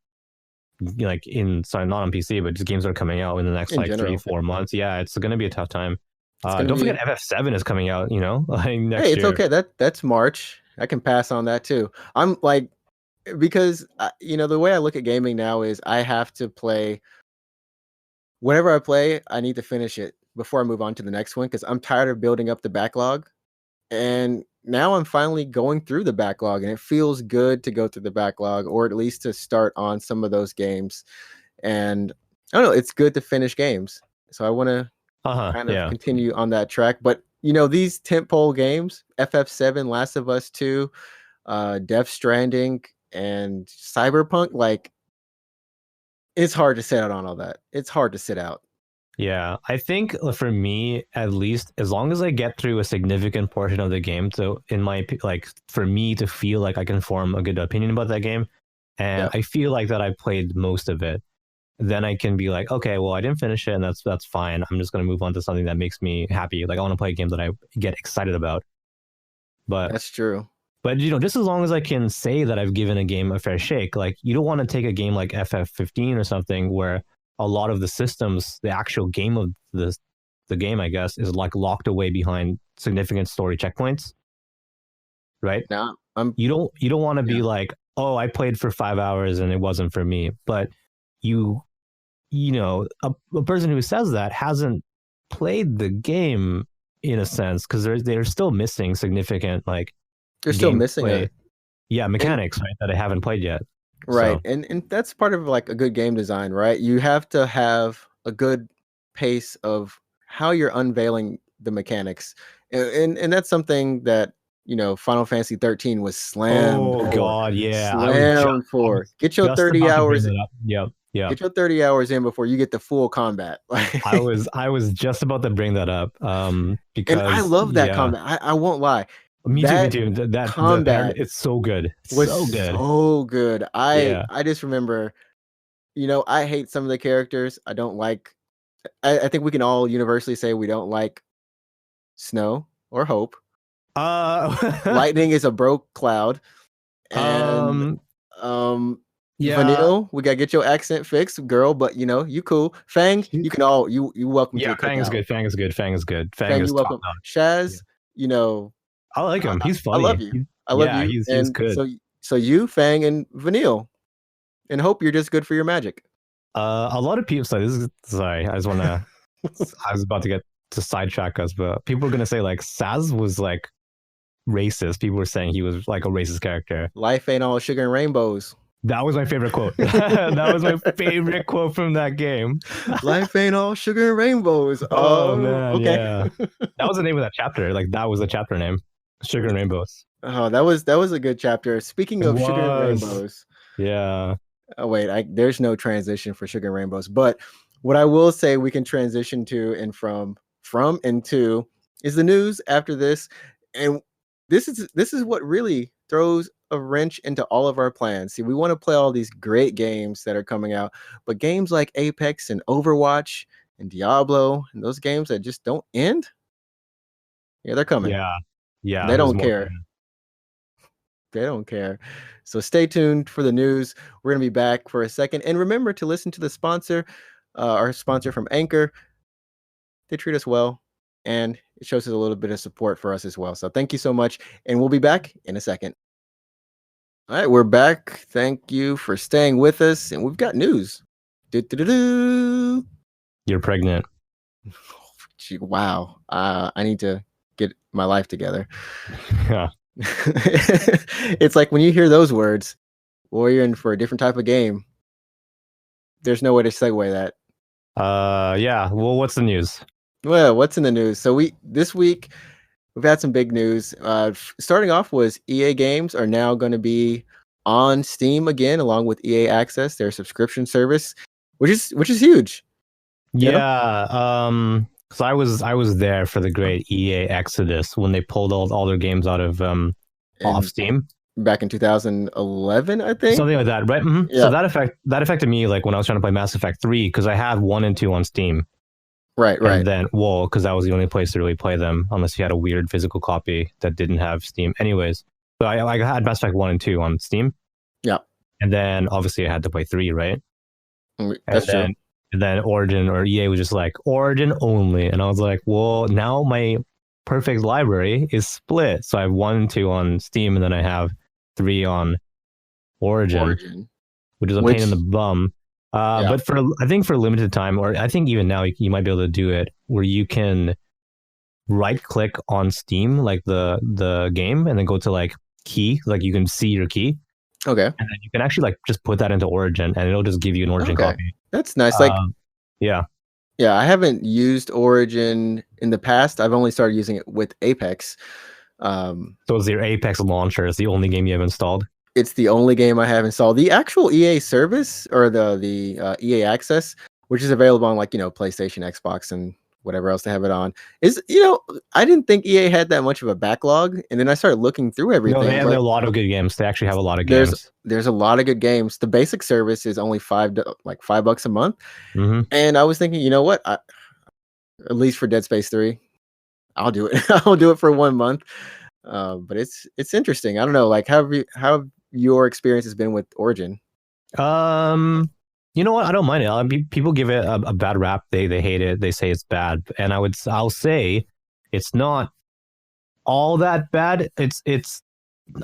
Speaker 2: not on PC, but just games that are coming out in the next 3-4 months. Yeah, it's gonna be a tough time. Don't forget FF7 is coming out, next year.
Speaker 1: Hey, it's okay. That's March. I can pass on that too. I'm like, because the way I look at gaming now is I have to play. Whenever I play, I need to finish it before I move on to the next one because I'm tired of building up the backlog. And now I'm finally going through the backlog, and it feels good to go through the backlog, or at least to start on some of those games. And I don't know, it's good to finish games. So I want to kind of continue on that track. But these tentpole games, FF7, Last of Us 2, Death Stranding, and Cyberpunk, like, it's hard to sit out on all that. It's hard to sit out.
Speaker 2: Yeah, I think for me, at least, as long as I get through a significant portion of the game, so for me to feel like I can form a good opinion about that game, and I feel like that I played most of it, then I can be like, okay, well, I didn't finish it, and that's fine. I'm just gonna move on to something that makes me happy. Like, I want to play a game that I get excited about. But
Speaker 1: that's true.
Speaker 2: But just as long as I can say that I've given a game a fair shake, like, you don't want to take a game like FF15 or something where a lot of the systems, the actual game of the game, I guess, is like locked away behind significant story checkpoints, right?
Speaker 1: No,
Speaker 2: you don't want to be like, oh, I played for 5 hours and it wasn't for me. But a person who says that hasn't played the game in a sense, because they're still missing significant
Speaker 1: they're still missing it.
Speaker 2: Yeah, mechanics, right, that I haven't played yet.
Speaker 1: Right. So. And that's part of like a good game design, right? You have to have a good pace of how you're unveiling the mechanics, and that's something that Final Fantasy 13 was slammed
Speaker 2: Oh
Speaker 1: for.
Speaker 2: God, yeah.
Speaker 1: Slammed for. Get your
Speaker 2: Just
Speaker 1: 30
Speaker 2: about to bring
Speaker 1: hours.
Speaker 2: that up. Yep, yep.
Speaker 1: Get your 30 hours in before you get the full combat.
Speaker 2: I was just about to bring that up.
Speaker 1: And I
Speaker 2: Because
Speaker 1: love that combat. I won't lie.
Speaker 2: me
Speaker 1: That
Speaker 2: too. That the
Speaker 1: combat
Speaker 2: it's so good. It's
Speaker 1: was
Speaker 2: so good.
Speaker 1: so good.
Speaker 2: Yeah.
Speaker 1: I just remember, I hate some of the characters. I don't like. I think we can all universally say we don't like Snow or Hope. Lightning is a broke cloud, and
Speaker 2: yeah.
Speaker 1: Vanille, we gotta get your accent fixed, girl. But you cool. Fang, you can all you welcome to the
Speaker 2: Fang is
Speaker 1: cookout.
Speaker 2: good. Fang is good. Fang is good.
Speaker 1: Fang,
Speaker 2: is
Speaker 1: you
Speaker 2: top
Speaker 1: welcome.
Speaker 2: notch.
Speaker 1: Shaz,
Speaker 2: I like him. He's
Speaker 1: I
Speaker 2: funny.
Speaker 1: love you. I love you.
Speaker 2: He's
Speaker 1: And
Speaker 2: good.
Speaker 1: so you, Fang, and Vanille, and Hope, you're just good for your magic.
Speaker 2: A lot of people say this is sorry. I just want to. I was about to get to sidetrack us, but people are gonna say like Saz was like racist. People were saying he was like a racist character.
Speaker 1: Life ain't all sugar and rainbows.
Speaker 2: That was my favorite quote. That was my favorite quote from that game.
Speaker 1: Life ain't all sugar and rainbows.
Speaker 2: Oh man,
Speaker 1: okay.
Speaker 2: yeah. That was the name of that chapter. Like that was the chapter name. Sugar and Rainbows.
Speaker 1: Oh, that was a good chapter. Speaking of sugar and rainbows.
Speaker 2: Yeah.
Speaker 1: Oh wait, there's no transition for sugar and rainbows. But what I will say we can transition to and from and to is the news after this. And this is what really throws a wrench into all of our plans. See, we want to play all these great games that are coming out, but games like Apex and Overwatch and Diablo and those games that just don't end, yeah, they're coming.
Speaker 2: Yeah.
Speaker 1: They don't care. They don't care. So stay tuned for the news. We're going to be back for a second. And remember to listen to the sponsor, our sponsor from Anchor. They treat us well, and it shows us a little bit of support for us as well. So thank you so much. And we'll be back in a second. All right, we're back. Thank you for staying with us. And we've got news. Do-do-do-do.
Speaker 2: You're pregnant.
Speaker 1: Wow. I need to get my life together.
Speaker 2: Yeah.
Speaker 1: It's like when you hear those words, well, you're in for a different type of game. There's no way to segue that.
Speaker 2: Yeah. Well, what's the news?
Speaker 1: Well, what's in the news? So this week we've had some big news. Starting off was EA games are now going to be on Steam again, along with EA Access, their subscription service, which is huge.
Speaker 2: Yeah. So I was there for the great EA Exodus when they pulled all their games out of off Steam
Speaker 1: back in 2011, I think,
Speaker 2: something like that, right? Mm-hmm.
Speaker 1: Yeah.
Speaker 2: So that affected me, like when I was trying to play Mass Effect 3, because I had 1 and 2 on Steam.
Speaker 1: Right.
Speaker 2: And then because that was the only place to really play them, unless you had a weird physical copy that didn't have Steam. Anyways, so I had Mass Effect 1 and 2 on Steam.
Speaker 1: Yeah.
Speaker 2: And then obviously I had to play 3, right?
Speaker 1: That's true.
Speaker 2: And then Origin or EA was just like, Origin only. And I was like, well, now my perfect library is split. So I have 1 and 2 on Steam, and then I have 3 on Origin. Which is a pain in the bum. But I think for a limited time, or I think even now, you might be able to do it where you can right click on Steam, like the game, and then go to like key, like you can see your key.
Speaker 1: Okay.
Speaker 2: And then you can actually like just put that into Origin, and it'll just give you an Origin copy.
Speaker 1: That's nice. Like,
Speaker 2: yeah.
Speaker 1: I haven't used Origin in the past. I've only started using it with Apex.
Speaker 2: So it's your Apex launcher. It's the only game you have installed.
Speaker 1: It's the only game I have installed. The actual EA service or the EA Access, which is available on like PlayStation, Xbox, and whatever else they have it on, is I didn't think EA had that much of a backlog, and then I started looking through everything.
Speaker 2: No, they have a lot of good games. They actually have a lot of games.
Speaker 1: There's a lot of good games. The basic service is only $5 a month,
Speaker 2: mm-hmm.
Speaker 1: And I was thinking, you know what? At least for Dead Space 3, I'll do it. I'll do it for 1 month. But it's interesting. I don't know. Like, how have your experience has been with Origin?
Speaker 2: You know what? I don't mind it. People give it a bad rap. They hate it. They say it's bad, and I'll say it's not all that bad. It's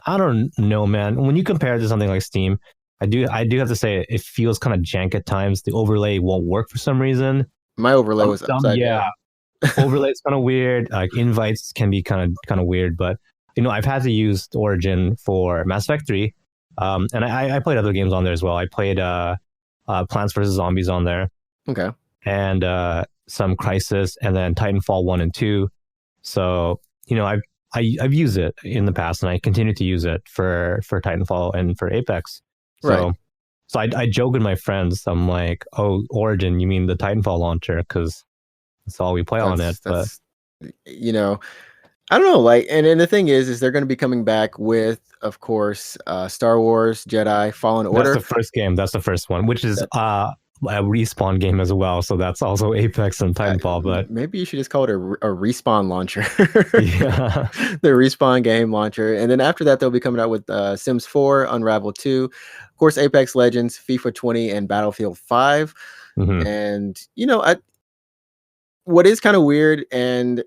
Speaker 2: I don't know, man. When you compare it to something like Steam, I do have to say it feels kind of jank at times. The overlay won't work for some reason.
Speaker 1: My overlay was upside down.
Speaker 2: Overlay is kind of weird. Like invites can be kind of weird, but I've had to use Origin for Mass Effect 3. And I played other games on there as well. I played Plants vs. Zombies on there.
Speaker 1: Okay.
Speaker 2: And some Crisis, and then Titanfall 1 and 2. So, I've used it in the past, and I continue to use it for Titanfall and for Apex.
Speaker 1: Right.
Speaker 2: So I joke with my friends. I'm like, "Oh, Origin, you mean the Titanfall launcher?" Because that's all we play on it. But
Speaker 1: I don't know. Like, and the thing is they're going to be coming back with, of course, Star Wars Jedi Fallen Order.
Speaker 2: That's the first game. That's the first one, which is a Respawn game as well. So that's also Apex and Titanfall. But
Speaker 1: maybe you should just call it a Respawn launcher.
Speaker 2: Yeah,
Speaker 1: the Respawn game launcher. And then after that, they'll be coming out with Sims 4, Unravel 2, of course, Apex Legends, FIFA 20, and Battlefield 5.
Speaker 2: Mhm.
Speaker 1: And what is kind of weird, and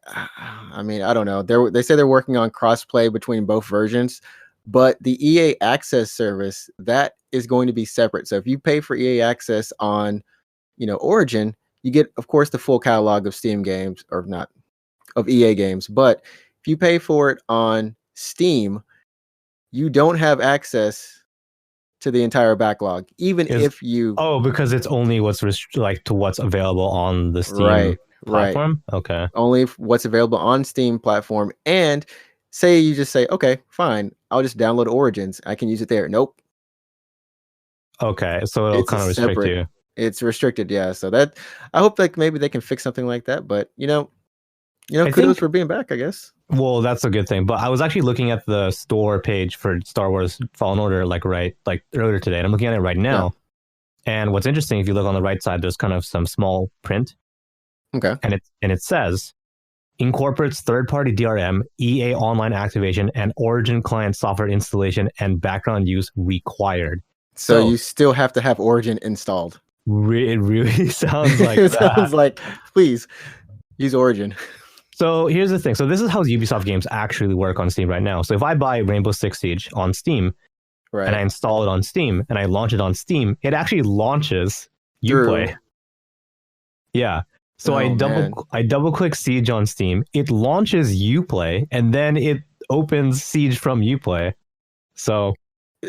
Speaker 1: I mean, I don't know. They say they're working on crossplay between both versions, but the EA Access service, that is going to be separate. So if you pay for EA Access on, Origin, you get, of course, the full catalog of Steam games, or not of EA games. But if you pay for it on Steam, you don't have access to the entire backlog, even if you.
Speaker 2: Oh, because it's only what's to what's available on the Steam platform. Right. Okay.
Speaker 1: Only what's available on Steam platform. And say you just say, okay, fine, I'll just download Origins. I can use it there. Nope.
Speaker 2: Okay, so it'll kind of restrict you.
Speaker 1: It's restricted, yeah. So that I hope like maybe they can fix something like that. But kudos for being back, I guess.
Speaker 2: Well, that's a good thing. But I was actually looking at the store page for Star Wars Fallen Order like earlier today, and I'm looking at it right now. Yeah. And what's interesting, if you look on the right side, there's kind of some small print.
Speaker 1: Okay.
Speaker 2: And it says incorporates third-party DRM, EA online activation, and Origin client software installation and background use required.
Speaker 1: So you still have to have Origin installed.
Speaker 2: It really sounds like
Speaker 1: it sounds like, please use Origin.
Speaker 2: So here's the thing. So this is how Ubisoft games actually work on Steam right now. So if I buy Rainbow Six Siege on Steam, right, and I install it on Steam and I launch it on Steam, it actually launches Uplay. Yeah. So I double click Siege on Steam. It launches Uplay, and then it opens Siege from Uplay. So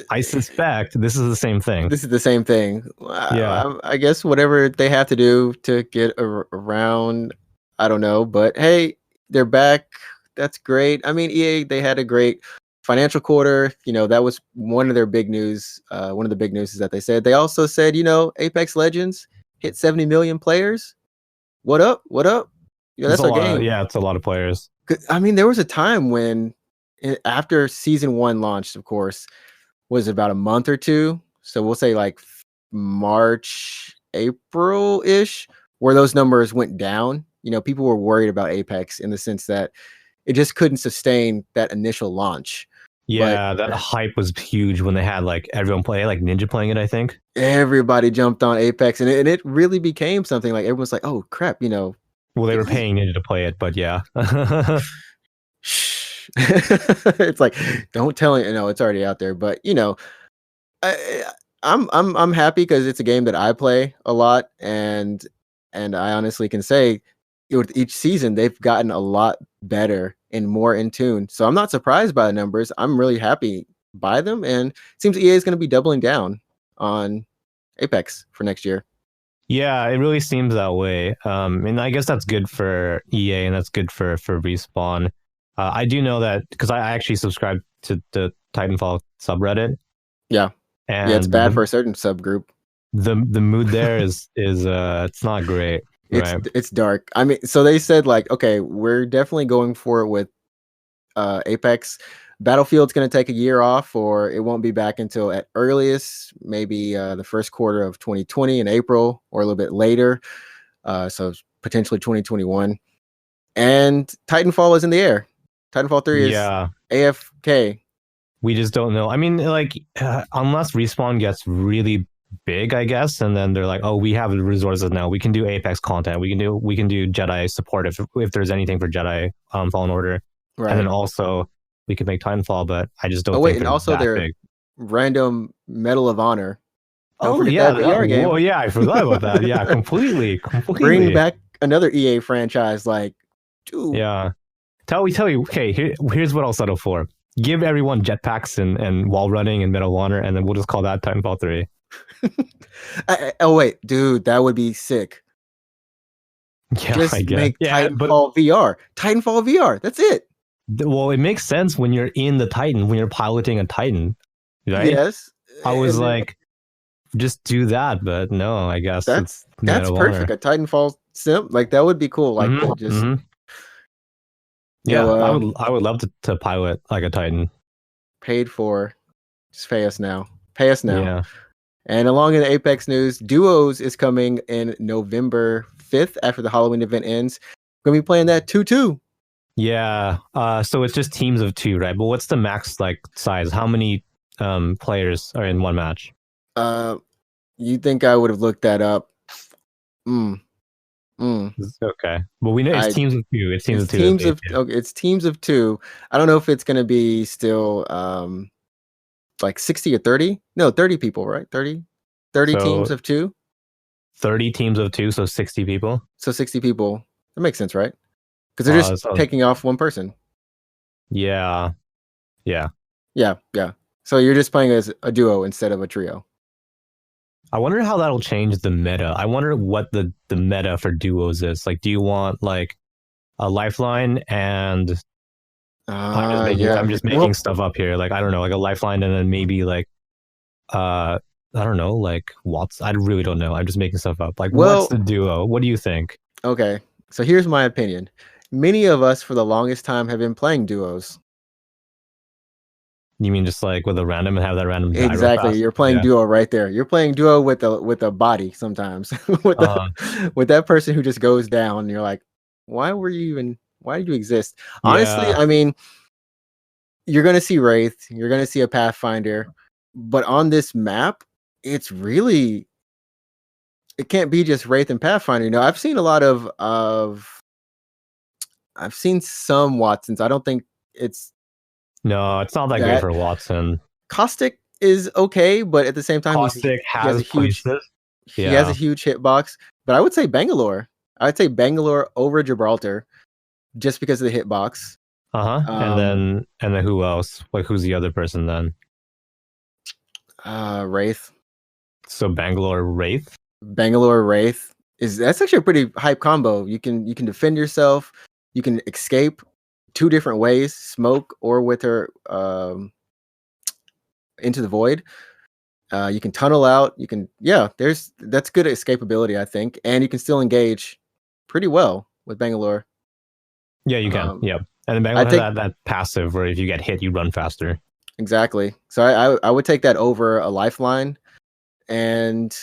Speaker 2: I suspect this is the same thing.
Speaker 1: This is the same thing.
Speaker 2: Yeah.
Speaker 1: I guess whatever they have to do to get around, I don't know. But hey, they're back. That's great. I mean, EA, they had a great financial quarter. That was one of their big news. One of the big news is that they also said, Apex Legends hit 70 million players. What up? What up? Yeah, that's our game.
Speaker 2: It's a lot of players.
Speaker 1: I mean, there was a time when after season 1 launched, of course, was about a month or two. So we'll say like March, April-ish, where those numbers went down. People were worried about Apex in the sense that it just couldn't sustain that initial launch.
Speaker 2: Yeah, that hype was huge when they had like everyone play, like Ninja playing it, I think.
Speaker 1: Everybody jumped on Apex, and it really became something like everyone's like, oh crap,
Speaker 2: Well, they were paying Ninja to play it, but yeah.
Speaker 1: Shh. It's like, don't tell it, it's already out there. But I'm happy because it's a game that I play a lot, and I honestly can say with each season they've gotten a lot better and more in tune. So I'm not surprised by the numbers. I'm really happy by them, and it seems EA is going to be doubling down on Apex for next year.
Speaker 2: Yeah, it really seems that way. And I guess that's good for EA and that's good for Respawn. I do know that because I actually subscribe to the Titanfall subreddit.
Speaker 1: Yeah.
Speaker 2: And
Speaker 1: it's bad for a certain subgroup.
Speaker 2: The mood there is it's not great.
Speaker 1: It's dark. I mean, so they said like, okay, we're definitely going for it with Apex. Battlefield's going to take a year off, or it won't be back until at earliest maybe the first quarter of 2020 in April, or a little bit later. So potentially 2021. And Titanfall is in the air. Titanfall 3 is AFK.
Speaker 2: We just don't know. I mean, like, unless Respawn gets really big, I guess, and then they're like, oh, we have the resources now. We can do Apex content. We can do Jedi support if there's anything for Jedi Fallen Order. Right. And then also we could make Titanfall, but I just don't think
Speaker 1: and also their
Speaker 2: big.
Speaker 1: Random Medal of Honor.
Speaker 2: Don't forget that VR game. Oh yeah, I forgot about that. Yeah, completely.
Speaker 1: Bring back another EA franchise, like, dude.
Speaker 2: Yeah. Tell you, okay, here's what I'll settle for. Give everyone jetpacks and wall running and Medal of Honor, and then we'll just call that Titanfall 3.
Speaker 1: Oh wait, dude, that would be sick.
Speaker 2: Yeah, I
Speaker 1: Just
Speaker 2: guess.
Speaker 1: make
Speaker 2: Yeah, but
Speaker 1: Titanfall VR. Titanfall VR. That's it.
Speaker 2: well, it makes sense when you're in the Titan, when you're piloting a Titan, right?
Speaker 1: Yes.
Speaker 2: I was
Speaker 1: And then
Speaker 2: like, just do that, but no, I guess it's Medal
Speaker 1: that's
Speaker 2: of
Speaker 1: perfect.
Speaker 2: Honor.
Speaker 1: A Titanfall sim, like that would be cool. Like
Speaker 2: Hmm
Speaker 1: just
Speaker 2: hmm
Speaker 1: you know,
Speaker 2: Yeah, I would love to pilot like a Titan.
Speaker 1: paid for. Just pay us now. Pay us now.
Speaker 2: Yeah.
Speaker 1: And along in the Apex news, Duos is coming in November 5th after the Halloween event ends. Gonna be playing that 2-2.
Speaker 2: Yeah. So it's just teams of two, right? But what's the max like size? How many players are in one match?
Speaker 1: Uh, you think I would have looked that up? Mm, mm.
Speaker 2: Okay. But we know it's
Speaker 1: I
Speaker 2: teams of two. It's teams
Speaker 1: it's
Speaker 2: of two.
Speaker 1: teams of okay, it's teams of two. I don't know if it's gonna be still like 60 or 30. No, 30 people, right? 30
Speaker 2: So
Speaker 1: teams of two.
Speaker 2: 30 teams of two, so 60 people.
Speaker 1: So 60 people. That makes sense, right? Because they're just
Speaker 2: So
Speaker 1: taking off one person.
Speaker 2: yeah. Yeah.
Speaker 1: Yeah, yeah. So you're just playing as a duo instead of a trio.
Speaker 2: I wonder how that'll change the meta. I wonder what the meta for duos is. Like, do you want like a lifeline and
Speaker 1: Yeah.
Speaker 2: I'm just making
Speaker 1: Well,
Speaker 2: stuff up here. Like, I don't know, like a lifeline and then maybe like I don't know, like Watts. I really don't know. I'm just making stuff up. Like, what's
Speaker 1: well,
Speaker 2: the duo? What do you think?
Speaker 1: okay. So here's my opinion. Many of us for the longest time have been playing duos.
Speaker 2: You mean just like with a random and have that random die real
Speaker 1: Exactly.
Speaker 2: fast?
Speaker 1: You're playing
Speaker 2: Yeah.
Speaker 1: duo right there. You're playing duo with a body sometimes. with
Speaker 2: Uh,
Speaker 1: with that person who just goes down and you're like, why did you exist? Honestly,
Speaker 2: yeah.
Speaker 1: I mean, you're gonna see Wraith, you're gonna see a Pathfinder, but on this map, it's really it can't be just Wraith and Pathfinder. You know, I've seen a lot of I've seen some Watsons. I don't think it's
Speaker 2: No, it's not that great
Speaker 1: that
Speaker 2: for Watson.
Speaker 1: Caustic is okay, but at the same time,
Speaker 2: Caustic
Speaker 1: he has a
Speaker 2: has
Speaker 1: huge
Speaker 2: places.
Speaker 1: he has a
Speaker 2: Yeah.
Speaker 1: huge hitbox. But I would say Bangalore. I'd say Bangalore over Gibraltar just because of the hitbox.
Speaker 2: Uh-huh.
Speaker 1: Um,
Speaker 2: And then who else? Like who's the other person then?
Speaker 1: Wraith,
Speaker 2: So Bangalore Wraith?
Speaker 1: Bangalore Wraith that's actually a pretty hype combo. You can defend yourself, you can escape two different ways, smoke or with her into the void. You can tunnel out. You can that's good escapability, I think, and you can still engage pretty well with Bangalore.
Speaker 2: Yeah, you can.
Speaker 1: Um,
Speaker 2: Yeah. And then
Speaker 1: I
Speaker 2: Bangalore has
Speaker 1: think
Speaker 2: that passive where if you get hit, you run faster.
Speaker 1: exactly. So I would take that over a lifeline, and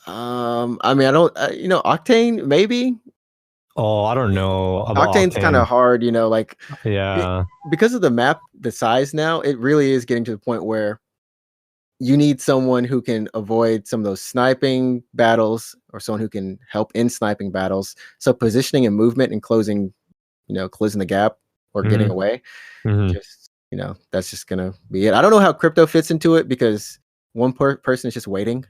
Speaker 1: I mean I don't you know Octane maybe
Speaker 2: Oh, I don't know about
Speaker 1: Octane's kind of
Speaker 2: Octane.
Speaker 1: hard, you know, like it,
Speaker 2: Yeah.
Speaker 1: because of the map, the size now, it really is getting to the point where you need someone who can avoid some of those sniping battles or someone who can help in sniping battles. So positioning and movement and closing, closing the gap or getting
Speaker 2: hmm
Speaker 1: away.
Speaker 2: hmm
Speaker 1: Just, that's just going to be it. I don't know how crypto fits into it because one person is just waiting.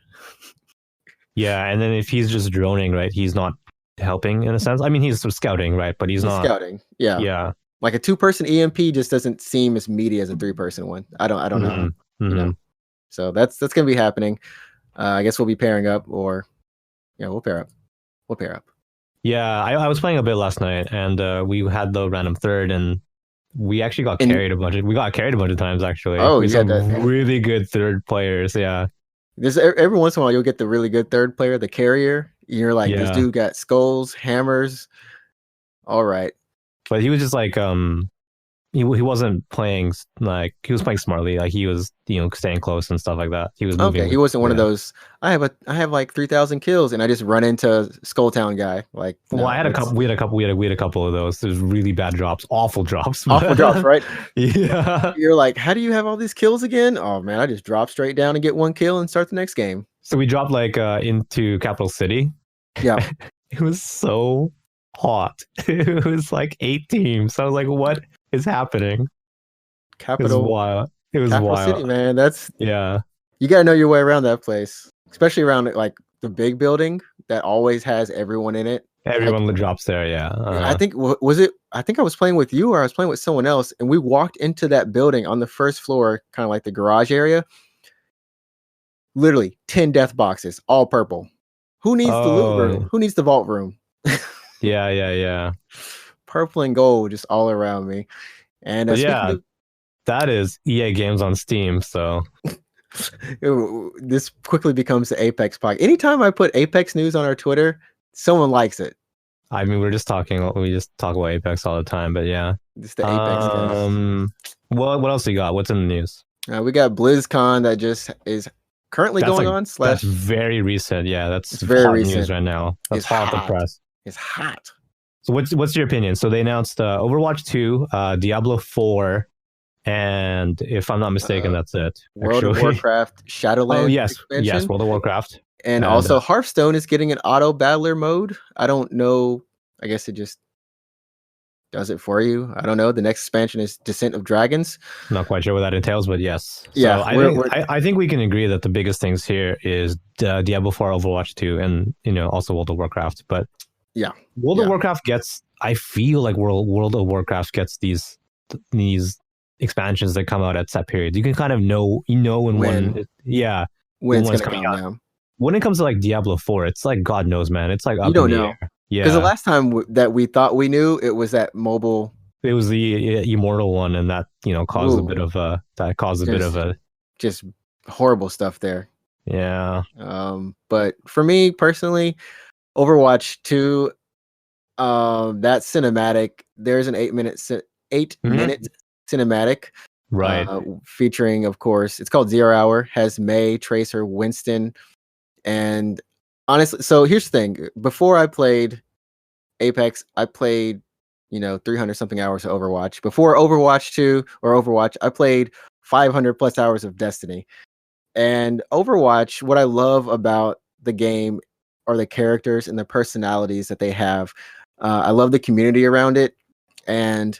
Speaker 2: Yeah, and then if he's just droning, right, he's not helping in a sense. I mean, he's sort of scouting, right, but he's
Speaker 1: He's
Speaker 2: not.
Speaker 1: scouting. Yeah.
Speaker 2: Yeah.
Speaker 1: Like a 2-person EMP just doesn't seem as meaty as a 3-person one. I don't know,
Speaker 2: hmm
Speaker 1: you
Speaker 2: hmm
Speaker 1: know. So that's going to be happening. I guess we'll be pairing up or we'll pair up. We'll pair up.
Speaker 2: Yeah, I was playing a bit last night, and we had the random third, and we actually got
Speaker 1: And
Speaker 2: carried a bunch. We got carried a bunch of times actually.
Speaker 1: oh,
Speaker 2: We had
Speaker 1: you had
Speaker 2: some
Speaker 1: that.
Speaker 2: really good third players. Yeah,
Speaker 1: There's every once in a while you'll get the really good third player, the carrier. You're like, this
Speaker 2: yeah.
Speaker 1: dude got skulls, hammers. All right.
Speaker 2: But he was just like he wasn't playing like he was playing smartly. Like he was staying close and stuff like that. He was
Speaker 1: Okay.
Speaker 2: moving
Speaker 1: He
Speaker 2: with
Speaker 1: wasn't one of
Speaker 2: yeah.
Speaker 1: those. I have like 3,000 kills and I just run into Skulltown guy. Like,
Speaker 2: Well, I
Speaker 1: no,
Speaker 2: had a couple.
Speaker 1: it's
Speaker 2: We had a couple of those. There's really bad drops, awful drops.
Speaker 1: awful drops, right?
Speaker 2: Yeah.
Speaker 1: You're like, how do you have all these kills again? Oh man, I just drop straight down and get one kill and start the next game.
Speaker 2: So we dropped like into Capital City.
Speaker 1: Yeah.
Speaker 2: It was so hot. It was like 8 teams. I was like, what is happening? It was
Speaker 1: Capital
Speaker 2: wild. It was
Speaker 1: Capital City,
Speaker 2: wild.
Speaker 1: man. That's
Speaker 2: Yeah.
Speaker 1: you gotta know your way around that place. Especially around like the big building that always has everyone in it. Like
Speaker 2: Everyone drops there. Yeah.
Speaker 1: I think was it? I think I was playing with you, or I was playing with someone else, and we walked into that building on the first floor, kind of like the garage area. Literally 10 death boxes, all purple. Who needs the loot room?
Speaker 2: Oh,
Speaker 1: Who needs the vault room?
Speaker 2: Yeah.
Speaker 1: Purple and gold just all around me. And
Speaker 2: But
Speaker 1: speaking
Speaker 2: yeah,
Speaker 1: of,
Speaker 2: that is EA games on Steam. So
Speaker 1: this quickly becomes the Apex podcast. Anytime I put Apex news on our Twitter, someone likes it.
Speaker 2: I mean, we just talk about Apex all the time. But yeah.
Speaker 1: It's the Apex cast.
Speaker 2: What else you got? What's in the news?
Speaker 1: We got BlizzCon that just is currently going on.
Speaker 2: That's very recent. Yeah, that's
Speaker 1: it's very
Speaker 2: hot
Speaker 1: recent.
Speaker 2: news right now. That's
Speaker 1: It's
Speaker 2: hot off the
Speaker 1: hot.
Speaker 2: press.
Speaker 1: It's hot.
Speaker 2: So what's your opinion? So they announced Overwatch 2, Diablo 4, and if I'm not mistaken, that's it.
Speaker 1: World of Warcraft Shadowlands.
Speaker 2: Oh yes,
Speaker 1: expansion.
Speaker 2: World of Warcraft.
Speaker 1: And also Hearthstone is getting an auto battler mode. I don't know. I guess it just does it for you. I don't know. The next expansion is Descent of Dragons.
Speaker 2: Not quite sure what that entails, but yes.
Speaker 1: Yeah,
Speaker 2: so I think we can agree that the biggest things here is Diablo 4, Overwatch 2, and also World of Warcraft. But
Speaker 1: yeah,
Speaker 2: World of Warcraft gets. I feel like World of Warcraft gets these expansions that come out at set periods. You can kind of know when
Speaker 1: when it's gonna come out.
Speaker 2: When it comes to like Diablo 4, it's like God knows, man. It's like up
Speaker 1: you don't
Speaker 2: in the
Speaker 1: know.
Speaker 2: air. Yeah,
Speaker 1: because the last time that we thought we knew, it was that mobile.
Speaker 2: It was the immortal one, and that caused a bit of a
Speaker 1: just horrible stuff there.
Speaker 2: Yeah.
Speaker 1: But for me personally, Overwatch 2, that cinematic. There's an 8-minute cinematic,
Speaker 2: right?
Speaker 1: Featuring, of course, it's called 0 Hour. Has Mei, Tracer, Winston, and honestly, so here's the thing. Before I played Apex, I played 300 something hours of Overwatch. Before Overwatch 2 or Overwatch, I played 500 plus hours of Destiny. And Overwatch, what I love about the game are the characters and the personalities that they have. I love the community around it, and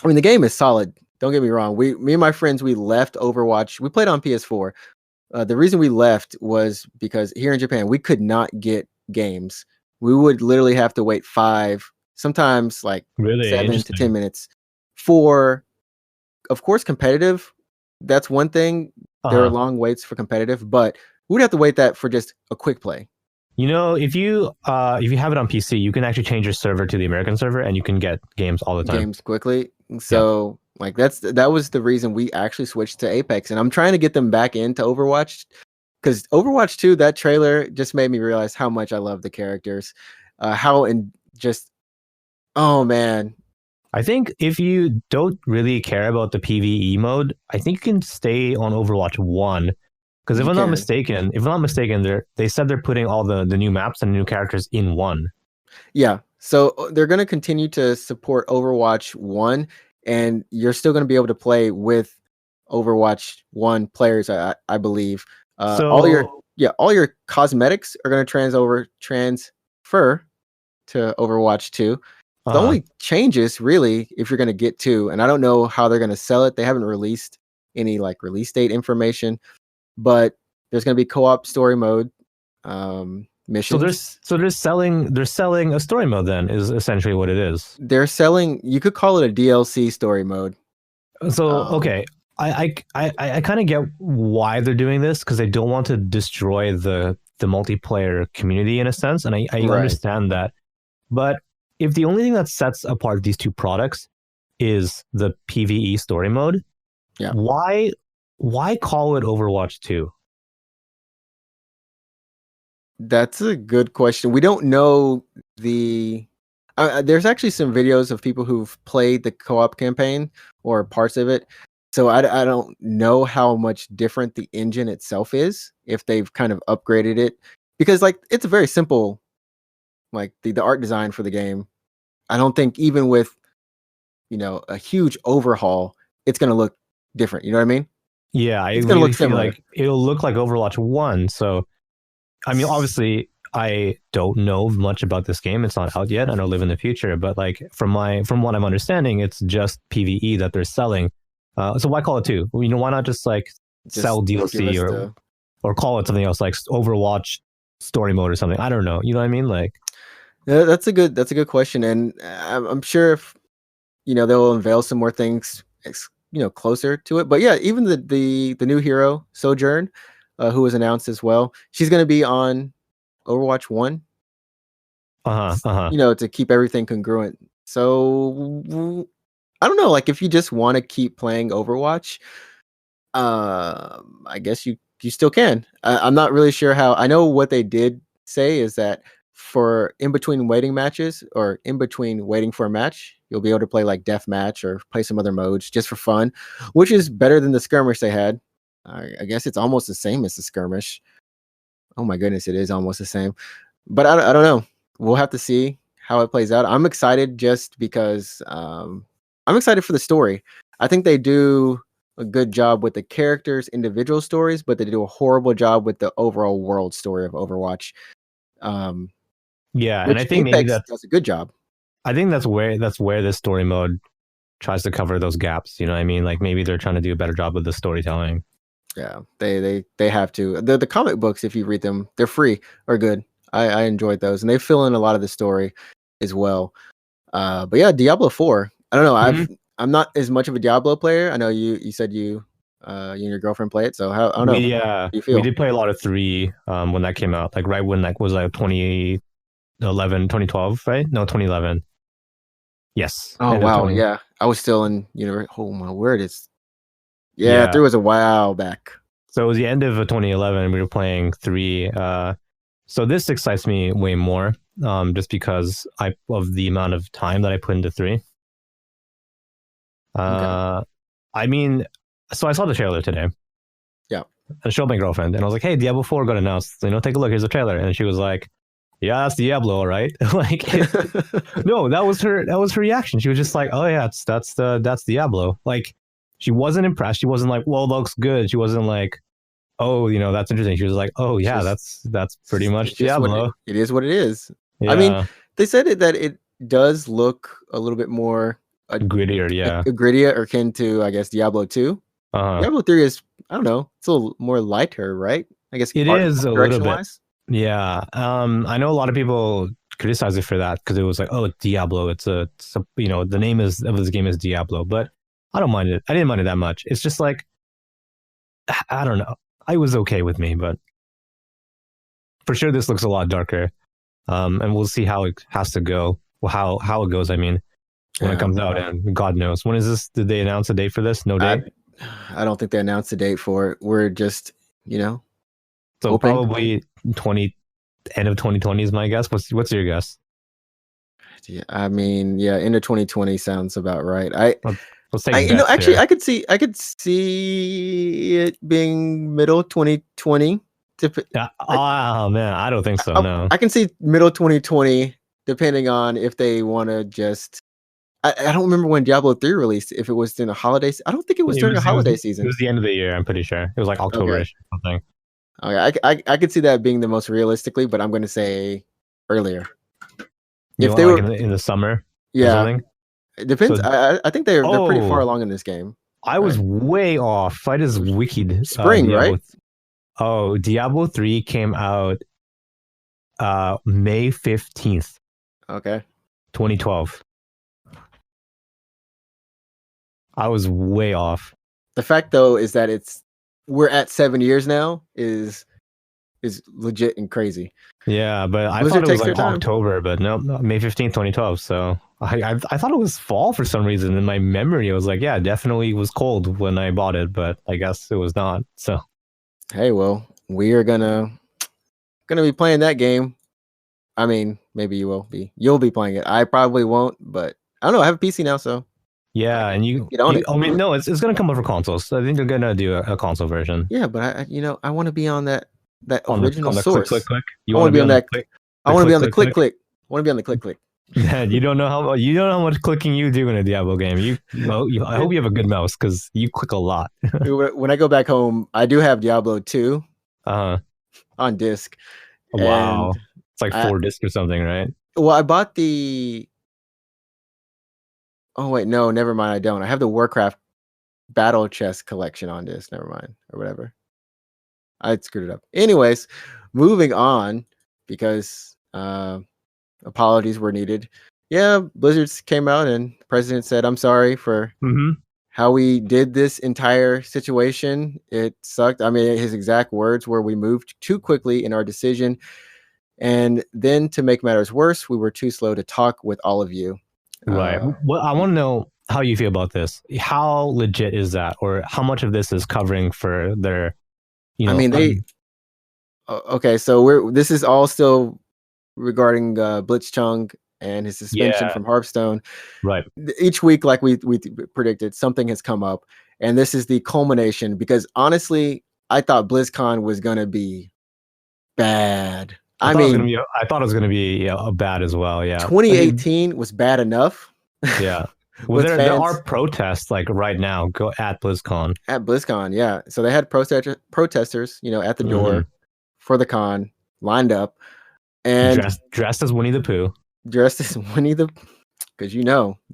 Speaker 1: I mean the game is solid. Don't get me wrong. Me and my friends, we left Overwatch. We played on PS4. The reason we left was because here in Japan we could not get games. We would literally have to wait 5, sometimes like 7 to 10 minutes for, of course, competitive. That's one thing. There are long waits for competitive, but we'd have to wait that for just a quick play.
Speaker 2: If you have it on PC, you can actually change your server to the American server, and you can get games all the time.
Speaker 1: Games quickly. So that was the reason we actually switched to Apex, and I'm trying to get them back into Overwatch, because Overwatch 2, that trailer just made me realize how much I love the characters. Oh man.
Speaker 2: I think if you don't really care about the PvE mode, I think you can stay on Overwatch 1. Because if I'm not mistaken, they said they're putting all the new maps and new characters in 1.
Speaker 1: Yeah. So they're going to continue to support Overwatch 1, and you're still going to be able to play with Overwatch 1 players, I believe. All your cosmetics are going to transfer to Overwatch 2. The only changes, really, if you're going to get 2, and I don't know how they're going to sell it. They haven't released any release date information, but there's going to be co-op story mode missions.
Speaker 2: So they're selling a story mode. Then is essentially what it is.
Speaker 1: They're selling. You could call it a DLC story mode.
Speaker 2: So okay, I kind of get why they're doing this, because they don't want to destroy the multiplayer community in a sense, and I understand that. But if the only thing that sets apart these two products is the PvE story mode, why call it Overwatch 2?
Speaker 1: That's a good question. We don't know there's actually some videos of people who've played the co-op campaign or parts of it. So I don't know how much different the engine itself is, if they've kind of upgraded it, because it's a very simple, the art design for the game. I don't think even with a huge overhaul, it's going to look different. You know what I mean?
Speaker 2: Yeah, it's going to look similar. Like it'll look like Overwatch 1. So, I mean, obviously, I don't know much about this game. It's not out yet. I don't live in the future. But from what I'm understanding, it's just PvE that they're selling. So why call it 2? Why not just sell DLC or call it something else, like Overwatch story mode or something? I don't know. You know what I mean?
Speaker 1: Yeah, that's a good question, and I'm sure if they'll unveil some more things closer to it. But yeah, even the new hero Sojourn, who was announced as well, she's going to be on Overwatch 1. to keep everything congruent. So I don't know, like if you just want to keep playing Overwatch, I guess you still can. I'm not really sure how. I know what they did say is that for in between waiting matches or in between waiting for a match, you'll be able to play like deathmatch or play some other modes just for fun, which is better than the skirmish they had. I guess it's almost the same as the skirmish. Oh my goodness, it is almost the same. But I don't know. We'll have to see how it plays out. I'm excited just because I'm excited for the story. I think they do a good job with the characters' individual stories, but they do a horrible job with the overall world story of Overwatch.
Speaker 2: Yeah, and I
Speaker 1: Which
Speaker 2: think maybe
Speaker 1: Apex does a good job.
Speaker 2: I think that's where the story mode tries to cover those gaps. You know what I mean? Like maybe they're trying to do a better job with the storytelling.
Speaker 1: Yeah, they have to. The comic books, if you read them, they're free or good. I enjoyed those, and they fill in a lot of the story as well. But yeah, Diablo 4. I don't know. I'm not as much of a Diablo player. I know you said you and your girlfriend play it. So how I don't know. How do you feel?
Speaker 2: We did play a lot of 3 when that came out. Like right when that was like 2011, 2012, right? No, 2011. Yes.
Speaker 1: Oh wow, yeah. I was still in university. Oh my word, yeah, 3 was a while back.
Speaker 2: So it was the end of 2011. We were playing 3. So this excites me way more, just because of the amount of time that I put into 3.
Speaker 1: Okay.
Speaker 2: I mean, so I saw the trailer today.
Speaker 1: Yeah.
Speaker 2: I showed my girlfriend, and I was like, "Hey, Diablo 4 got announced. Take a look. Here's the trailer." And she was like, "Yeah, that's Diablo, right?" Like, no, that was her reaction. She was just like, "Oh yeah, that's Diablo." Like, she wasn't impressed. She wasn't like, "Well, looks good." She wasn't like, "Oh, that's interesting." She was like, "Oh yeah, that's pretty much Diablo."
Speaker 1: It is what it is.
Speaker 2: Yeah.
Speaker 1: I mean, they said that it does look a little bit more
Speaker 2: grittier, yeah,
Speaker 1: grittier or akin to, I guess, Diablo 2. Diablo 3 is, I don't know, it's a little more lighter, right? I guess
Speaker 2: it is a little bit.
Speaker 1: Wise.
Speaker 2: Yeah, I know a lot of people criticize it for that because it was like, oh, it's Diablo. It's the name of this game is Diablo, but I don't mind it. I didn't mind it that much. It's just like, I don't know. I was okay with me, but for sure this looks a lot darker. And we'll see how it has to go. Well, how it goes. I mean, when it comes out, and God knows when is this? Did they announce a date for this? No date.
Speaker 1: I don't think they announced a date for it. We're just,
Speaker 2: so
Speaker 1: hoping.
Speaker 2: Probably end of 2020 is my guess. What's your guess?
Speaker 1: Yeah, I mean, yeah, end of 2020 sounds about right.
Speaker 2: Let's take bets
Speaker 1: actually,
Speaker 2: here.
Speaker 1: I could see it being middle 2020.
Speaker 2: Oh man, I don't think so. No,
Speaker 1: I can see middle 2020, depending on if they want to just. I don't remember when Diablo 3 released. If it was during the holidays, I don't think it was during a holiday season.
Speaker 2: It was the end of the year. I'm pretty sure it was like October-ish or something.
Speaker 1: Okay, I could see that being the most realistically, but I'm going to say earlier.
Speaker 2: If they were in the summer,
Speaker 1: yeah, it depends. So, I think they're pretty far along in this game.
Speaker 2: I was way off. I just wikied
Speaker 1: spring,
Speaker 2: Diablo.
Speaker 1: Right?
Speaker 2: Oh, Diablo 3 came out May 15th.
Speaker 1: Okay.
Speaker 2: 2012. I was way off.
Speaker 1: The fact though is that we're at 7 years now is legit and crazy.
Speaker 2: Yeah, but I thought it was like October, but no, May 15th, 2012. So I thought it was fall for some reason. In my memory, it was like, yeah, definitely was cold when I bought it, but I guess it was not. So
Speaker 1: hey, well, we are gonna be playing that game. I mean, maybe you will be. You'll be playing it. I probably won't, but I don't know. I have a PC now, so
Speaker 2: yeah, and you I mean, no, it's gonna come over consoles. I think they're gonna do a console version.
Speaker 1: Yeah, but I want to be on that original
Speaker 2: on
Speaker 1: source.
Speaker 2: Click.
Speaker 1: I want to be on that. I want to be on the click. I want to be on the click.
Speaker 2: Yeah, you don't know how much clicking you do in a Diablo game. I hope you have a good mouse because you click a lot.
Speaker 1: When I go back home, I do have Diablo 2 on disc.
Speaker 2: Wow, it's like 4 discs or something, right?
Speaker 1: Well, I bought the. Oh wait, no, never mind. I don't. I have the Warcraft Battle Chest collection on disc. Never mind, or whatever. I screwed it up. Anyways, moving on because apologies were needed. Yeah, Blizzard came out and the president said, "I'm sorry for how we did this entire situation. It sucked." I mean, his exact words were, "We moved too quickly in our decision. And then to make matters worse, we were too slow to talk with all of you.
Speaker 2: Right. Well, I want to know how you feel about this. How legit is that, or how much of this is covering for their,
Speaker 1: I mean, okay, so this is all still regarding Blitzchung and his suspension
Speaker 2: yeah,
Speaker 1: from Hearthstone.
Speaker 2: right.
Speaker 1: Each week, like we predicted, something has come up, and this is the culmination. Because honestly, I thought BlizzCon was gonna be bad. I mean,
Speaker 2: I thought it was gonna be bad as well. Yeah. I mean,
Speaker 1: 2018 was bad enough.
Speaker 2: yeah. Well,
Speaker 1: With
Speaker 2: there
Speaker 1: fans
Speaker 2: are protests like right now. Go at BlizzCon.
Speaker 1: at BlizzCon, yeah. So they had protesters, at the door for the con, lined up, and
Speaker 2: Dressed as Winnie the Pooh.
Speaker 1: dressed as Winnie the, because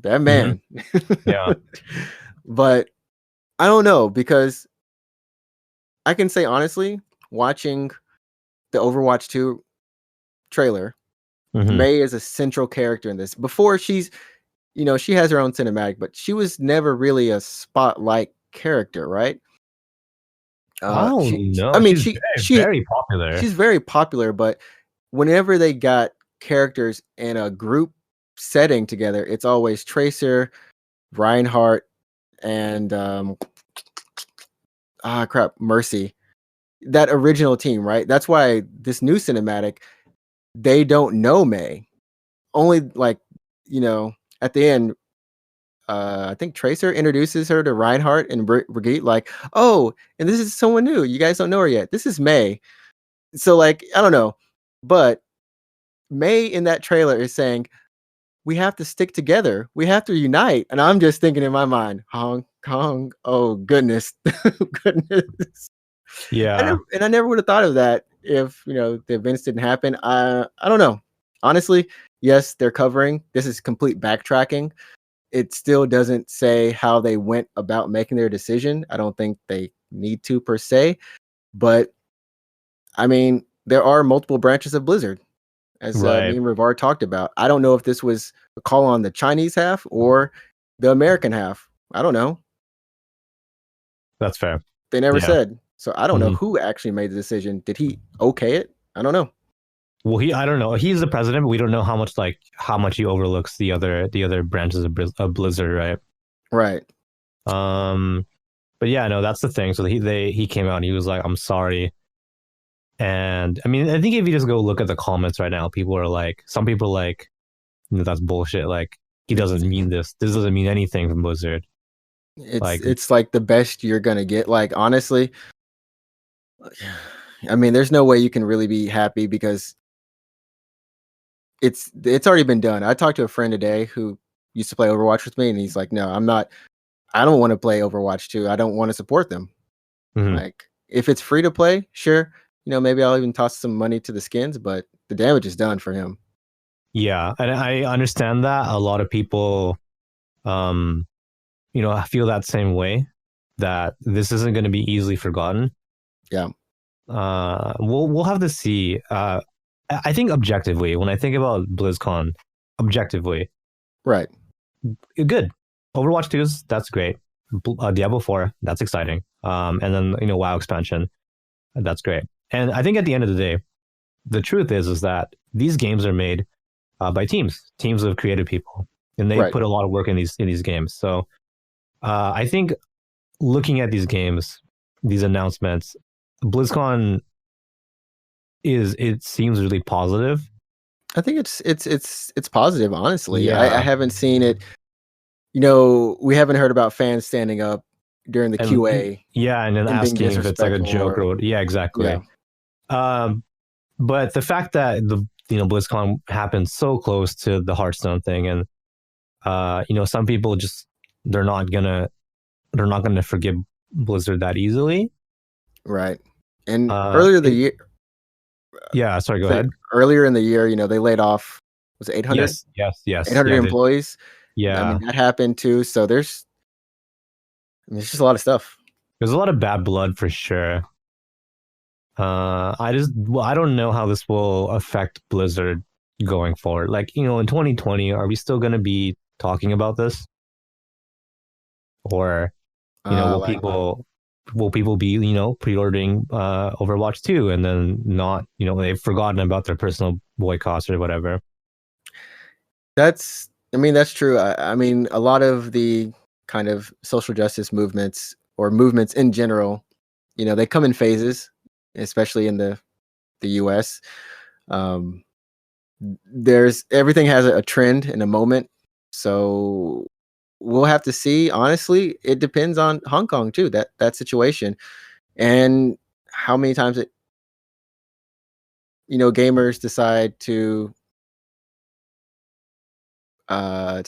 Speaker 1: that man.
Speaker 2: Yeah.
Speaker 1: But I don't know, because I can say honestly, watching the Overwatch 2 trailer, May is a central character in this. Before she's, she has her own cinematic, but she was never really a spotlight character, right?
Speaker 2: Oh no!
Speaker 1: I mean,
Speaker 2: she's very popular.
Speaker 1: She's very popular, but whenever they got characters in a group setting together, it's always Tracer, Reinhardt, and Mercy. That original team, right? That's why this new cinematic, they don't know May. Only at the end, I think Tracer introduces her to Reinhardt and Brigitte, like, oh, and this is someone new. You guys don't know her yet. This is May. So, like, I don't know. But May in that trailer is saying, we have to stick together. We have to unite. And I'm just thinking in my mind, Hong Kong. Oh, goodness. Goodness.
Speaker 2: Yeah.
Speaker 1: And I never would have thought of that if, the events didn't happen. I don't know. Honestly, yes, they're covering. This is complete backtracking. It still doesn't say how they went about making their decision. I don't think they need to per se. But, I mean, there are multiple branches of Blizzard, as me and Rivard talked about. I don't know if this was a call on the Chinese half or the American half. I don't know.
Speaker 2: That's fair.
Speaker 1: They never said. So I don't know who actually made the decision. Did he okay it? I don't know.
Speaker 2: Well, I don't know. He's the president, but we don't know how much he overlooks the other branches of Blizzard, right?
Speaker 1: Right.
Speaker 2: But yeah, no, that's the thing. So he came out and he was like, "I'm sorry." And I mean, I think if you just go look at the comments right now, some people are like, that's bullshit. Like, he doesn't mean this. This doesn't mean anything from Blizzard.
Speaker 1: It's like the best you're gonna get. Like, honestly, I mean, there's no way you can really be happy because it's already been done. I talked to a friend today who used to play Overwatch with me, and he's like, "No, I don't want to play Overwatch 2. I don't want to support them. Like, if it's free to play, sure, maybe I'll even toss some money to the skins, but the damage is done for him."
Speaker 2: Yeah, and I understand that a lot of people, feel that same way, that this isn't going to be easily forgotten.
Speaker 1: Yeah.
Speaker 2: We'll have to see. I think objectively, when I think about BlizzCon, objectively,
Speaker 1: right,
Speaker 2: good. Overwatch 2 that's great. Diablo 4, that's exciting. And then WoW expansion, that's great. And I think at the end of the day, the truth is that these games are made by teams of creative people, and they put a lot of work in these games. So I think looking at these games, these announcements, BlizzCon it seems really positive.
Speaker 1: I think it's positive, honestly. Yeah. I haven't seen it. We haven't heard about fans standing up during the QA.
Speaker 2: Yeah, and then asking if it's like a joke or yeah, exactly. Yeah. But the fact that BlizzCon happened so close to the Hearthstone thing, and some people just they're not gonna forgive Blizzard that easily.
Speaker 1: Right. And earlier the year.
Speaker 2: Yeah, sorry, go ahead.
Speaker 1: Earlier in the year, they laid off, was it 800?
Speaker 2: Yes.
Speaker 1: 800 employees.
Speaker 2: Yeah.
Speaker 1: I mean, that happened too. So there's just a lot of stuff.
Speaker 2: There's a lot of bad blood for sure. I don't know how this will affect Blizzard going forward. Like, in 2020, are we still going to be talking about this? Or, will people will people be, pre-ordering Overwatch 2 and then not, they've forgotten about their personal boycotts or whatever.
Speaker 1: That's true. I mean, a lot of the kind of social justice movements or movements in general, they come in phases, especially in the US. There's everything has a trend and a moment. So we'll have to see. Honestly, it depends on Hong Kong too, that situation. And how many times gamers decide to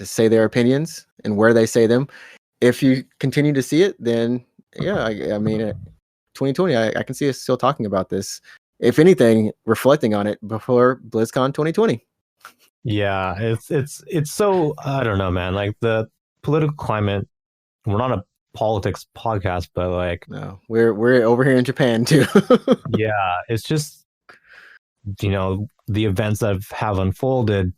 Speaker 1: say their opinions and where they say them. If you continue to see it, then yeah, I mean, 2020, I can see us still talking about this. If anything, reflecting on it before BlizzCon 2020.
Speaker 2: Yeah, it's so, I don't know, man. Like the political climate. We're not a politics podcast, but like,
Speaker 1: no, we're over here in Japan too.
Speaker 2: yeah, it's just the events that have unfolded.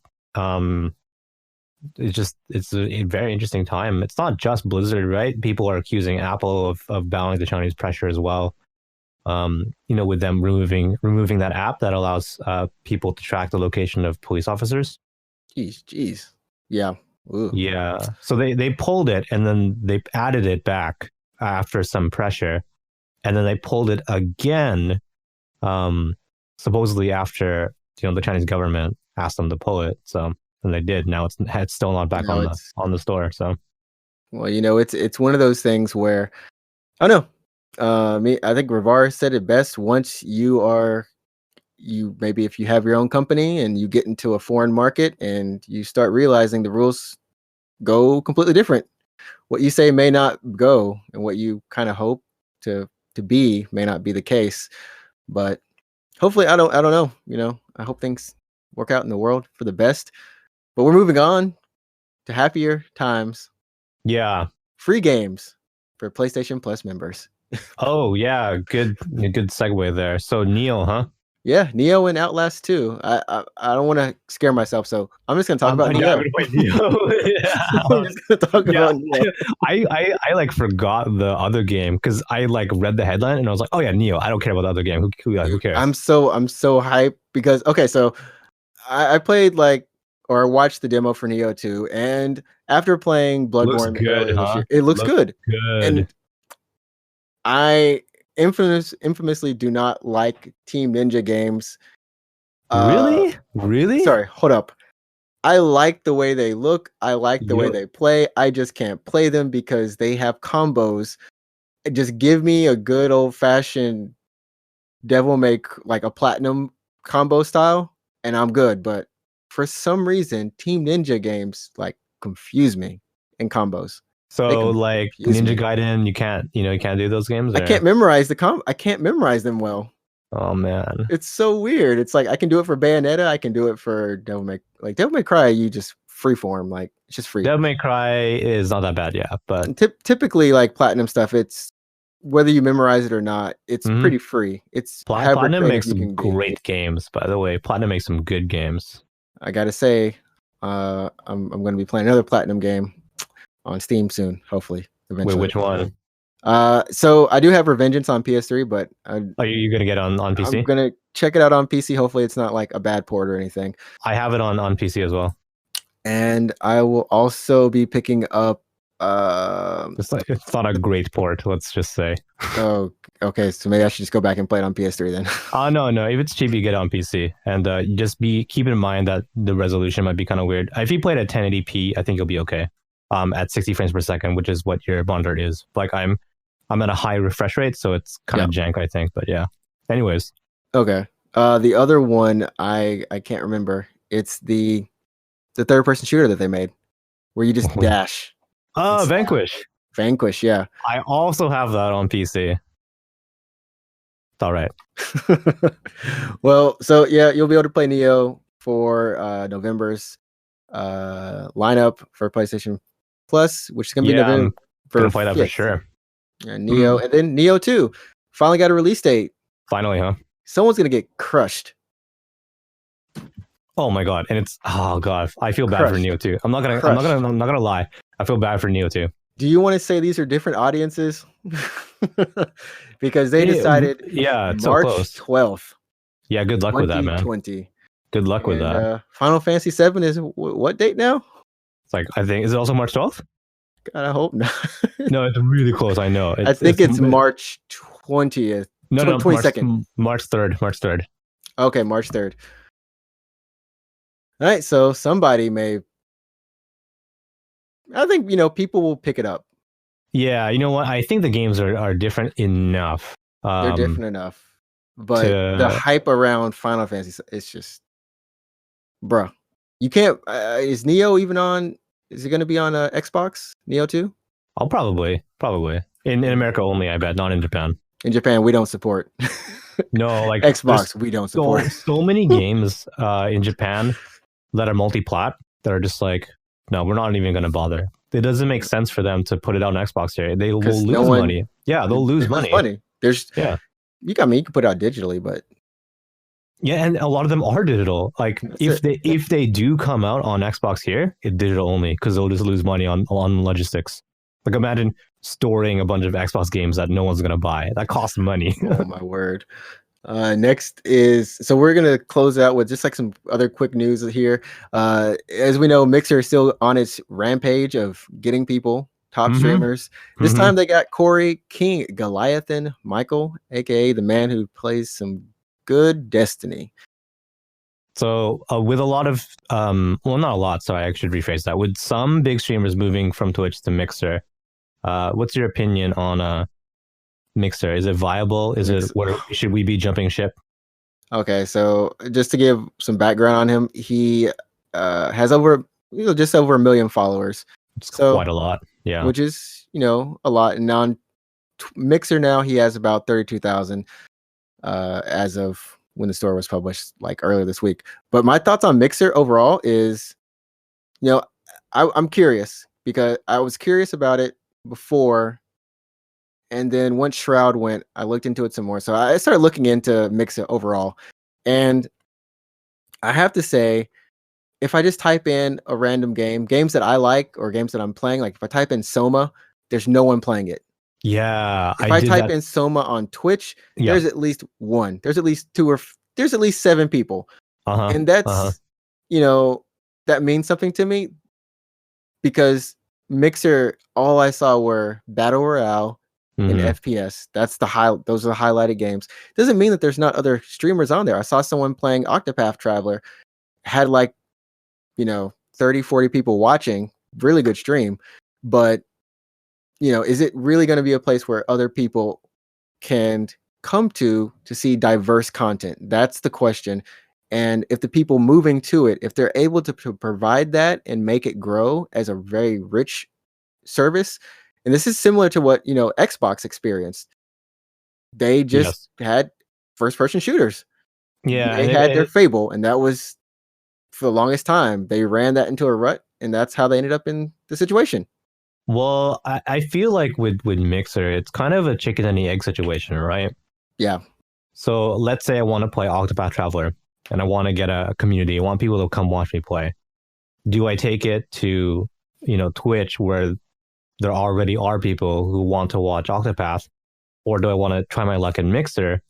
Speaker 2: It's a very interesting time. It's not just Blizzard, right? People are accusing Apple of bowing to Chinese pressure as well. With them removing that app that allows people to track the location of police officers.
Speaker 1: Jeez. Yeah. Ooh.
Speaker 2: Yeah. So they pulled it and then they added it back after some pressure, and then they pulled it again, supposedly after the Chinese government asked them to pull it. So, and they did. Now it's still not back on the store. So,
Speaker 1: well, it's one of those things where I don't know. I think Ravar said it best. Once maybe if you have your own company and you get into a foreign market and you start realizing the rules go completely different, what you say may not go, and what you kind of hope to be may not be the case. But hopefully, I don't know. I hope things work out in the world for the best. But we're moving on to happier times.
Speaker 2: Yeah.
Speaker 1: Free games for PlayStation Plus members.
Speaker 2: Oh yeah, good segue there. So Neo, huh?
Speaker 1: Yeah, Neo and Outlast 2. I don't want to scare myself, so I'm just gonna talk about Neo.
Speaker 2: I'm gonna play Neo. Yeah.
Speaker 1: I'm just gonna talk about Neo.
Speaker 2: I like forgot the other game because I like read the headline and I was like, oh yeah, Neo. I don't care about the other game. Who cares?
Speaker 1: I'm so hyped because so I played or watched the demo for Neo 2, and after playing Bloodborne earlier this year, it looks good. And I infamously do not like Team Ninja games.
Speaker 2: Really?
Speaker 1: Sorry, hold up. I like the way they look. I like the way they play. I just can't play them because they have combos. Just give me a good old fashioned Devil May like a platinum combo style, and I'm good. But for some reason, Team Ninja games confuse me in combos.
Speaker 2: So like Ninja Gaiden, you can't do those games?
Speaker 1: Or? I can't memorize I can't memorize them well.
Speaker 2: Oh man.
Speaker 1: It's so weird. It's like I can do it for Bayonetta, I can do it for Devil May Cry, you just freeform, it's just free.
Speaker 2: Devil May Cry is not that bad, yeah. But
Speaker 1: typically platinum stuff, it's whether you memorize it or not, it's pretty free. It's
Speaker 2: Platinum makes some great games, by the way. Platinum makes some good games.
Speaker 1: I gotta say, I'm gonna be playing another platinum game on Steam soon, hopefully. Eventually.
Speaker 2: Wait, which one?
Speaker 1: So I do have Revengeance on PS3, but
Speaker 2: are you gonna get on PC?
Speaker 1: I'm gonna check it out on PC. Hopefully, it's not a bad port or anything.
Speaker 2: I have it on PC as well,
Speaker 1: and I will also be picking up.
Speaker 2: It's not a great port, let's just say.
Speaker 1: Oh, okay. So maybe I should just go back and play it on PS3 then.
Speaker 2: No. If it's cheap, you get it on PC, and keep in mind that the resolution might be kind of weird. If you play it at 1080p, I think you'll be okay. At 60 frames per second, which is what your monitor is. I'm at a high refresh rate, so it's kind of jank, I think. But yeah. Anyways.
Speaker 1: Okay. The other one I can't remember. It's the third person shooter that they made, where you just dash.
Speaker 2: Oh, Vanquish.
Speaker 1: Vanquish, yeah.
Speaker 2: I also have that on PC. It's all right.
Speaker 1: Well, so yeah, you'll be able to play Neo for November's lineup for PlayStation Plus, which is gonna be November.
Speaker 2: Gonna play that for sure.
Speaker 1: Yeah, Neo, and then Neo 2 finally got a release date.
Speaker 2: Finally, huh?
Speaker 1: Someone's gonna get crushed.
Speaker 2: Oh my god! And I feel bad for Neo 2. I'm not gonna lie. I feel bad for Neo 2.
Speaker 1: Do you want to say these are different audiences? because they decided
Speaker 2: Yeah, it's so
Speaker 1: March
Speaker 2: close.
Speaker 1: 12th,
Speaker 2: Yeah, good luck with that, man.
Speaker 1: 2020.
Speaker 2: Good luck with that.
Speaker 1: Final Fantasy 7 is what date now?
Speaker 2: It's like, I think, is it also March 12th?
Speaker 1: God, I hope not.
Speaker 2: No, it's really close. I know.
Speaker 1: I think it's March 20th,
Speaker 2: no,
Speaker 1: 22nd.
Speaker 2: March 3rd. March 3rd.
Speaker 1: Okay, March 3rd. All right, so somebody may. I think people will pick it up.
Speaker 2: Yeah, you know what? I think the games are different enough.
Speaker 1: They're different enough, but the hype around Final Fantasy, it's just, bruh. You can't. Is Neo even on? Is it going to be on Xbox? Neo 2?
Speaker 2: I'll probably in America only. I bet, not in Japan.
Speaker 1: In Japan, we don't support.
Speaker 2: No, like
Speaker 1: Xbox, we don't support.
Speaker 2: So many games in Japan that are multi-plat that are just like, no, we're not even going to bother. It doesn't make sense for them to put it on Xbox here. They will lose money. Yeah, they'll lose money.
Speaker 1: You got me. You can put it out digitally, but
Speaker 2: yeah, and a lot of them are digital. Like if they do come out on Xbox here, it's digital only because they'll just lose money on logistics. Like imagine storing a bunch of Xbox games that no one's gonna buy. That costs money.
Speaker 1: Oh my word. Next is, so we're gonna close out with just like some other quick news here. As we know, Mixer is still on its rampage of getting people, top streamers. This time they got Corey King Goliathan Michael, aka the man who plays some good Destiny.
Speaker 2: So with a lot of well, not a lot, sorry, I should rephrase that. With some big streamers moving from Twitch to Mixer, what's your opinion on Mixer? Is it viable? Should we be jumping ship?
Speaker 1: Okay, so just to give some background on him, he has over just over 1 million followers.
Speaker 2: It's quite a lot, yeah.
Speaker 1: Which is a lot. And on Mixer now he has about 32,000 as of when the story was published, like earlier this week. But my thoughts on Mixer overall is, I'm curious because I was curious about it before. And then once Shroud went, I looked into it some more. So I started looking into Mixer overall. And I have to say, if I just type in a random games that I like or games that I'm playing, like if I type in Soma, there's no one playing it.
Speaker 2: Yeah.
Speaker 1: If I type in Soma on Twitch, there's at least one. There's at least two there's at least 7 people. And that's, that means something to me because Mixer, all I saw were Battle Royale and FPS. Those are the highlighted games. Doesn't mean that there's not other streamers on there. I saw someone playing Octopath Traveler, had 30, 40 people watching, really good stream. But, is it really going to be a place where other people can come to see diverse content? That's the question. And if the people moving to it, if they're able to provide that and make it grow as a very rich service, and this is similar to what, Xbox experienced. They just had first-person shooters.
Speaker 2: Yeah.
Speaker 1: They had their Fable, and that was, for the longest time, they ran that into a rut, and that's how they ended up in the situation.
Speaker 2: Well, I feel like with Mixer, it's kind of a chicken and the egg situation, right?
Speaker 1: Yeah.
Speaker 2: So let's say I want to play Octopath Traveler, and I want to get a community. I want people to come watch me play. Do I take it to, Twitch where there already are people who want to watch Octopath, or do I want to try my luck in Mixer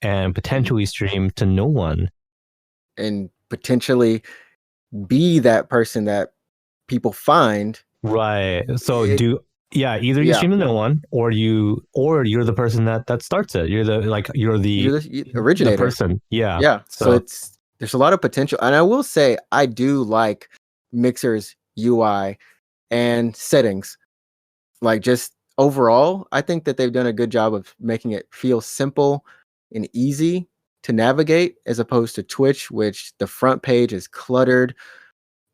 Speaker 2: and potentially stream to no one?
Speaker 1: And potentially be that person that people find.
Speaker 2: Right. So either you stream to no one, or you're the person that starts it. You're the
Speaker 1: originator,
Speaker 2: the person. Yeah.
Speaker 1: Yeah. So there's a lot of potential. And I will say I do like Mixer's UI and settings. Like just overall, I think that they've done a good job of making it feel simple and easy to navigate, as opposed to Twitch, which the front page is cluttered.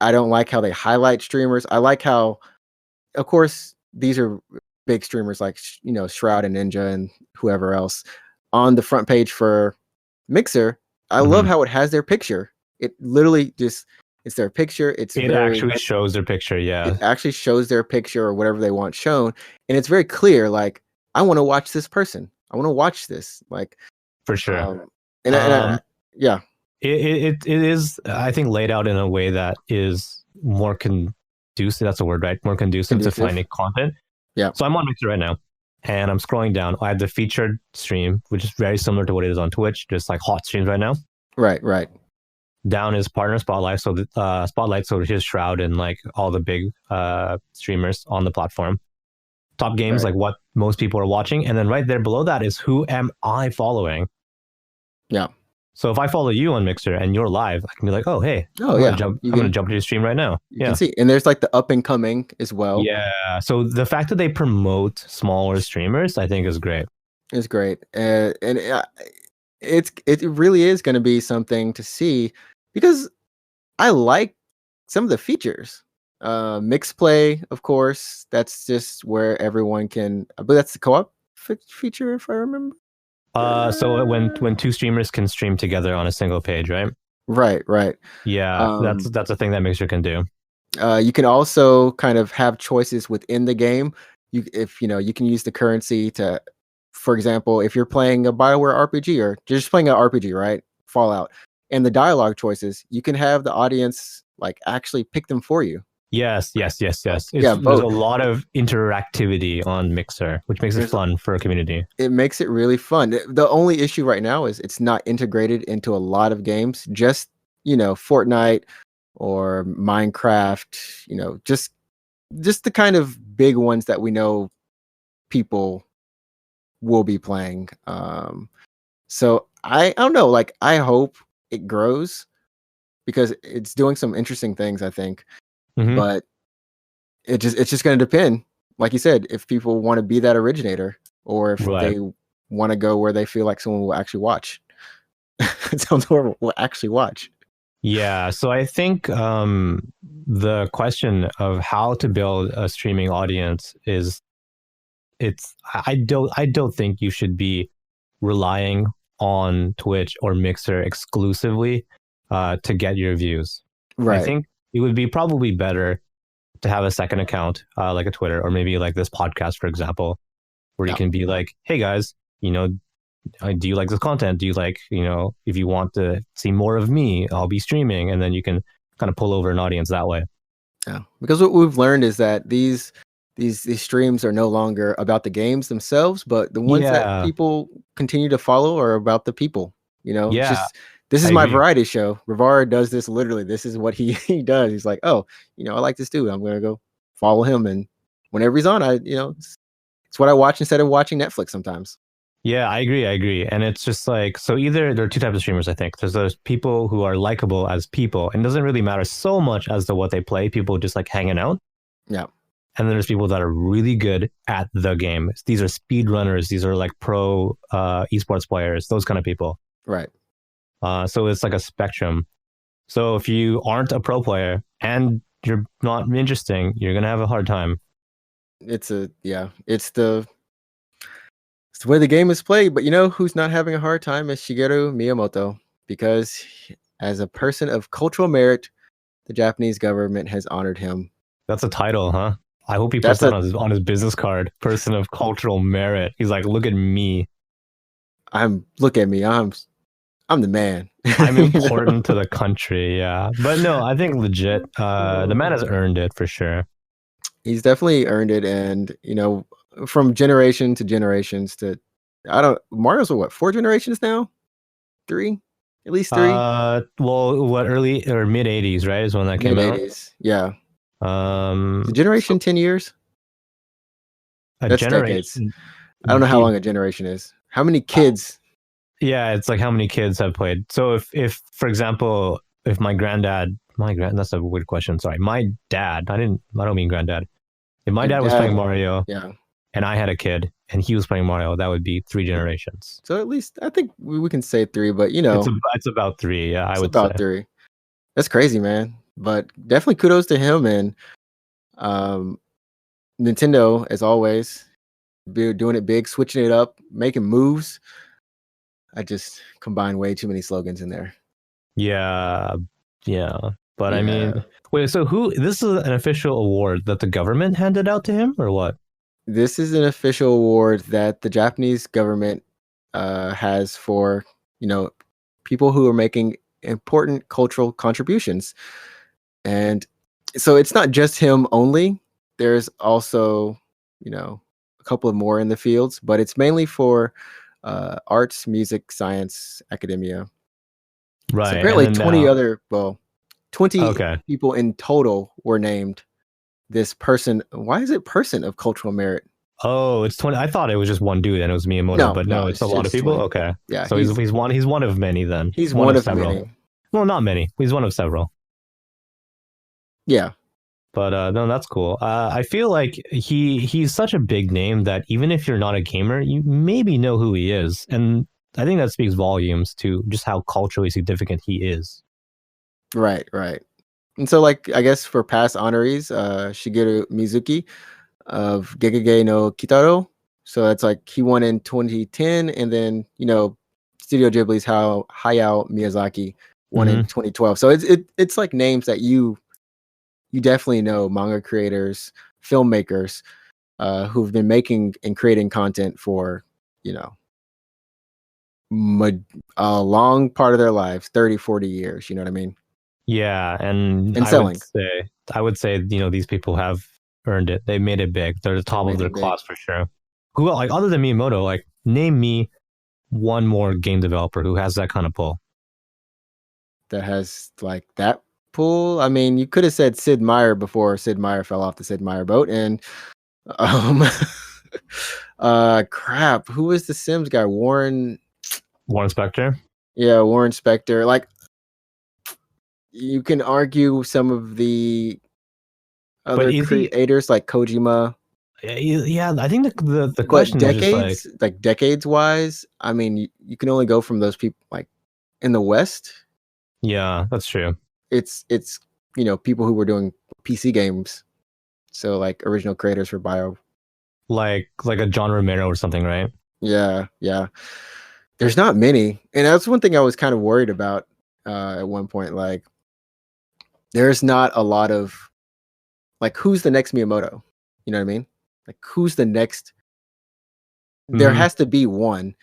Speaker 1: I don't like how they highlight streamers. I like how, of course, these are big streamers like, Shroud and Ninja and whoever else on the front page for Mixer. I love how it has their picture. It literally just, it's their picture. It
Speaker 2: actually shows their picture. Yeah.
Speaker 1: It actually shows their picture or whatever they want shown. And it's very clear. Like, I want to watch this person. I want to watch this. Like,
Speaker 2: for sure.
Speaker 1: Yeah.
Speaker 2: It is, I think, laid out in a way that is more conducive. That's a word, right? More conducive to finding content.
Speaker 1: Yeah.
Speaker 2: So I'm on Mixer right now, and I'm scrolling down. I have the featured stream, which is very similar to what it is on Twitch, just like hot streams right now.
Speaker 1: Right.
Speaker 2: Down is partner spotlight, so the spotlight, so his Shroud and like all the big streamers on the platform. Top games,
Speaker 1: Right.
Speaker 2: like what most people are watching, and then right there below that is who am I following.
Speaker 1: Yeah.
Speaker 2: So if I follow you on Mixer and you're live, I can be like, oh hey,
Speaker 1: Oh
Speaker 2: I'm
Speaker 1: yeah.
Speaker 2: gonna jump to your stream right now.
Speaker 1: You can see, and there's like the up and coming as well.
Speaker 2: Yeah. So the fact that they promote smaller streamers, I think, is great.
Speaker 1: It's great, and it really is going to be something to see because I like some of the features. Mix play, of course. That's just where everyone can. I believe that's the co-op feature, if I remember.
Speaker 2: So when two streamers can stream together on a single page, right?
Speaker 1: Right.
Speaker 2: Yeah, that's a thing that Mixer can do.
Speaker 1: You can also kind of have choices within the game. You can use the currency to, for example, if you're playing a BioWare RPG or just playing an RPG, right? Fallout, and the dialogue choices, you can have the audience like actually pick them for you.
Speaker 2: Yes. There's a lot of interactivity on Mixer, which makes it fun for a community.
Speaker 1: It makes it really fun. The only issue right now is it's not integrated into a lot of games. Just Fortnite or Minecraft. Just the kind of big ones that we know people will be playing. So I don't know. Like I hope it grows because it's doing some interesting things, I think.
Speaker 2: Mm-hmm.
Speaker 1: But it's just going to depend, like you said, if people want to be that originator or if they want to go where they feel like someone will actually watch. It sounds horrible. Will actually watch.
Speaker 2: Yeah, so I think the question of how to build a streaming audience I don't think you should be relying on Twitch or Mixer exclusively to get your views.
Speaker 1: Right.
Speaker 2: I think it would be probably better to have a second account, like a Twitter or maybe like this podcast, for example, where you can be like, hey guys, do you like this content? Do you like, if you want to see more of me, I'll be streaming. And then you can kind of pull over an audience that way.
Speaker 1: Yeah. Because what we've learned is that these streams are no longer about the games themselves, but the ones that people continue to follow are about the people. This is my variety show. Rivara does this literally. This is what he does. He's like, oh, I like this dude. I'm gonna go follow him, and whenever he's on, it's what I watch instead of watching Netflix sometimes.
Speaker 2: Yeah, I agree. And it's just like, so either there are two types of streamers, I think. There's those people who are likable as people, and it doesn't really matter so much as to what they play. People just like hanging out.
Speaker 1: Yeah.
Speaker 2: And then there's people that are really good at the game. These are speedrunners. These are like pro esports players, those kind of people.
Speaker 1: Right.
Speaker 2: So it's like a spectrum. So if you aren't a pro player and you're not interesting, you're going to have a hard time.
Speaker 1: It's the way the game is played. But who's not having a hard time is Shigeru Miyamoto, because as a person of cultural merit, the Japanese government has honored him.
Speaker 2: That's a title, huh? I hope he puts that on his business card. Person of cultural merit. He's like, look at me.
Speaker 1: Look at me. I'm the man.
Speaker 2: I'm important to the country. Yeah. But no, I think legit, the man has earned it for sure.
Speaker 1: He's definitely earned it. And, from generation to generations Mario's what, 4 generations now? 3? At least 3?
Speaker 2: Well, what, early or mid 80s, right? Is when that came out.
Speaker 1: Mid-80s, yeah. The generation 10 years? That's decades. I don't know how long a generation is. How many kids?
Speaker 2: Yeah, it's like how many kids have played. So if for example, if my granddad, that's a weird question. Sorry, my dad. I don't mean granddad. If my dad was playing Mario, and I had a kid and he was playing Mario, that would be 3 generations.
Speaker 1: So at least I think we can say 3, but
Speaker 2: it's about 3. Yeah, I would say
Speaker 1: about 3. That's crazy, man. But definitely kudos to him, and Nintendo, as always, doing it big, switching it up, making moves. I just combine way too many slogans in there.
Speaker 2: Yeah. But I mean, wait, so this is an official award that the government handed out to him or what?
Speaker 1: This is an official award that the Japanese government has for, people who are making important cultural contributions. And so it's not just him only. There's also, a couple of more in the fields, but it's mainly for arts, music, science, academia. So
Speaker 2: Right.
Speaker 1: apparently
Speaker 2: And then
Speaker 1: 20
Speaker 2: now,
Speaker 1: other, well, 20
Speaker 2: okay.
Speaker 1: people in total were named this person. Why is it person of cultural merit?
Speaker 2: Oh, it's 20. I thought it was just one dude and it was Miyamoto,
Speaker 1: No,
Speaker 2: but
Speaker 1: no,
Speaker 2: no, it's a lot of
Speaker 1: it's
Speaker 2: people.
Speaker 1: 20.
Speaker 2: Okay.
Speaker 1: Yeah,
Speaker 2: So he's one of many then.
Speaker 1: he's
Speaker 2: One
Speaker 1: one
Speaker 2: of
Speaker 1: of
Speaker 2: several.
Speaker 1: many.
Speaker 2: Well, not many. He's one of several.
Speaker 1: Yeah,
Speaker 2: But no, that's cool. I feel like he's such a big name that even if you're not a gamer, you maybe know who he is, and I think that speaks volumes to just how culturally significant he is.
Speaker 1: right, right. And so, like, I guess for past honorees, Shigeru Mizuki of Gegege no Kitaro. So that's like he won in 2010, and then Studio Ghibli's Hayao Miyazaki won in
Speaker 2: Mm-hmm.
Speaker 1: 2012. So it's like names that you definitely know, manga creators, filmmakers, who've been making and creating content for you know a long part of their lives, 30, 40 years. You know what I mean?
Speaker 2: Yeah, and
Speaker 1: And selling.
Speaker 2: I would say these people have earned it. They made it big. They're the
Speaker 1: They
Speaker 2: top of
Speaker 1: made
Speaker 2: their
Speaker 1: it big.
Speaker 2: class for sure. Who like other than Miyamoto? Like name me one more game developer who has that kind of pull.
Speaker 1: That has like that pull. I mean, you could have said Sid Meier before Sid Meier fell off the Sid Meier boat, and um, crap, who was the Sims guy? Warren
Speaker 2: Spector.
Speaker 1: Yeah, Warren Spector. Like, you can argue some of the
Speaker 2: But
Speaker 1: other
Speaker 2: is he?
Speaker 1: creators like Kojima,
Speaker 2: Yeah, I think the
Speaker 1: but
Speaker 2: question is just like,
Speaker 1: decades wise, I mean, you can only go from those people. Like in the West,
Speaker 2: yeah, that's true.
Speaker 1: it's people who were doing PC games, so like original creators for Bio.
Speaker 2: Like a John Romero or something, right?
Speaker 1: Yeah, yeah. There's not many, and that's one thing I was kind of worried about at one point. Like, there's not a lot of like, who's the next Miyamoto? You know what I mean? Like, who's the next? There
Speaker 2: Mm-hmm.
Speaker 1: has to be one,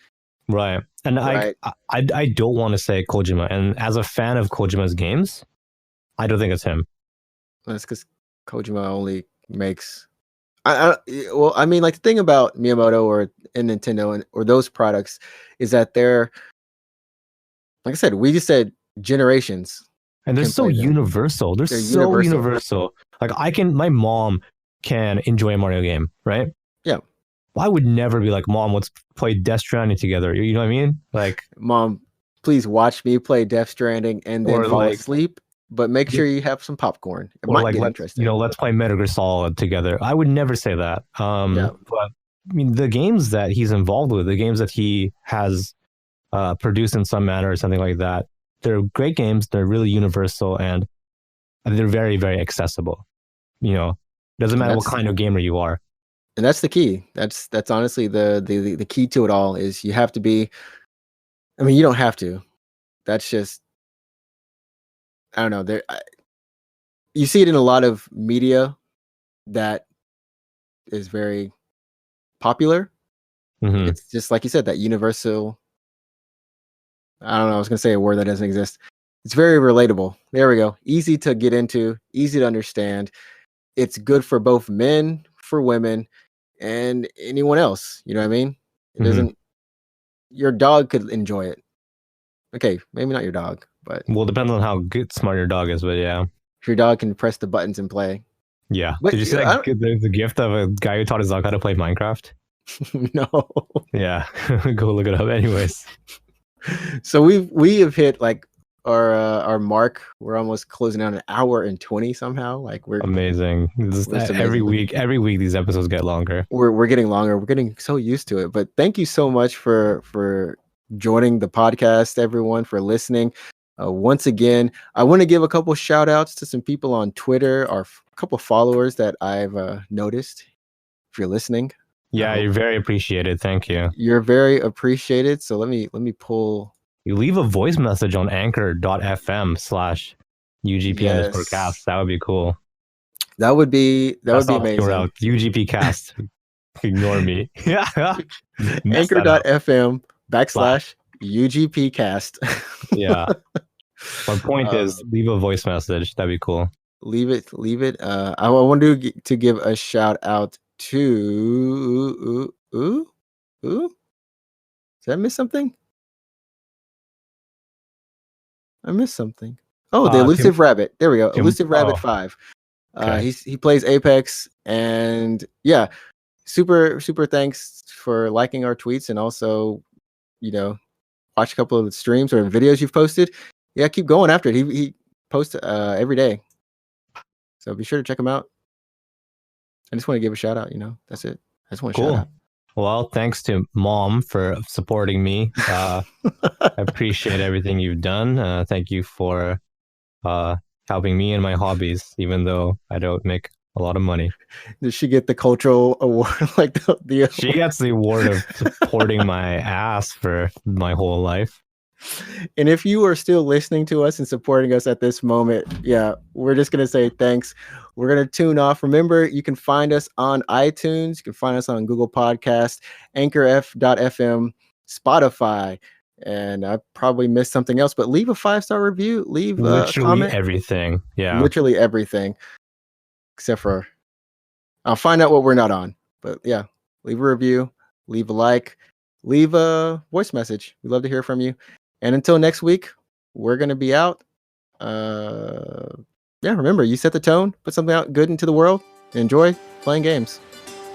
Speaker 2: Right. And
Speaker 1: right?
Speaker 2: I don't want to say Kojima, and as a fan of Kojima's games, I don't think it's him.
Speaker 1: That's because Kojima only makes. Well, I mean, like the thing about Miyamoto or Nintendo or those products is that they're, like I said, we just said generations
Speaker 2: And they're
Speaker 1: can
Speaker 2: so
Speaker 1: play them.
Speaker 2: universal. They're so universal. Like my mom can enjoy a Mario game, right?
Speaker 1: Yeah.
Speaker 2: I would never be like, Mom, let's play Death Stranding together. You know what I mean? Like,
Speaker 1: Mom, please watch me play Death Stranding and then
Speaker 2: or
Speaker 1: fall
Speaker 2: like,
Speaker 1: asleep, but make sure you have some popcorn. It
Speaker 2: or
Speaker 1: might
Speaker 2: like
Speaker 1: get interesting.
Speaker 2: let's play Metal Gear Solid together. I would never say that.
Speaker 1: Yeah.
Speaker 2: But I mean, the games that he's involved with, the games that he has produced in some manner or something like that, they're great games. They're really universal and they're very, very accessible. You know, doesn't matter what kind of gamer you are.
Speaker 1: And that's the key. That's honestly the key to it all is you have to be. I mean, you don't have to. That's just, I don't know. You see it in a lot of media that is very popular.
Speaker 2: Mm-hmm.
Speaker 1: It's just like you said, that universal. I don't know. I was gonna say a word that doesn't exist. It's very relatable. There we go. Easy to get into, easy to understand. It's good for both men, for women, and anyone else. You know what I mean? It doesn't. Your dog could enjoy it. Okay, maybe not your dog, but
Speaker 2: Well, it depends on how good smart your dog is, but yeah.
Speaker 1: if your dog can press the buttons and play.
Speaker 2: Yeah.
Speaker 1: But
Speaker 2: Did you see that the gift of a guy who taught his dog how to play Minecraft?
Speaker 1: No.
Speaker 2: Yeah. Go look it up. Anyways.
Speaker 1: So we have hit like our mark. We're almost closing out an hour and 20 somehow. Like we're
Speaker 2: amazing. Every week these episodes get longer.
Speaker 1: We're getting longer. We're getting so used to it. But thank you so much for joining the podcast, everyone, for listening. Once again, I want to give a couple shout outs to some people on Twitter, or a couple followers that I've noticed. If you're listening,
Speaker 2: yeah, you're very appreciated. Thank you.
Speaker 1: You're very appreciated. So let me pull.
Speaker 2: You leave a voice message on anchor.fm/UGP_cast. That would be cool.
Speaker 1: That would be amazing.
Speaker 2: UGP cast. Ignore me. Yeah.
Speaker 1: Anchor.fm/UGP cast.
Speaker 2: Yeah. My point is, leave a voice message. That'd be cool.
Speaker 1: Leave it. I want to give a shout out to Did I miss something? I missed something. Oh, the Elusive Rabbit. There we go. Elusive Rabbit 5.
Speaker 2: Okay.
Speaker 1: He plays Apex, and yeah, super thanks for liking our tweets, and also, watch a couple of the streams or videos you've posted. Yeah, keep going after it. He posts every day, so be sure to check him out. I just want to give a shout out. That's it. I just want to shout out.
Speaker 2: Well, thanks to Mom for supporting me. I appreciate everything you've done. Thank you for helping me in my hobbies, even though I don't make a lot of money.
Speaker 1: Did she get the cultural award? Like the
Speaker 2: She gets the award of supporting my ass for my whole life.
Speaker 1: And if you are still listening to us and supporting us at this moment, yeah, we're just going to say thanks. We're going to tune off. Remember, you can find us on iTunes. You can find us on Google Podcast, anchorf.fm, Spotify. And I probably missed something else, but leave a 5-star review. Leave a comment.
Speaker 2: Everything. Yeah.
Speaker 1: Literally everything. Except for, I'll find out what we're not on. But yeah, leave a review, leave a like, leave a voice message. We'd love to hear from you. And until next week, we're going to be out. Remember, you set the tone, put something out good into the world, and enjoy playing games.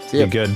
Speaker 1: See ya.
Speaker 2: Be good.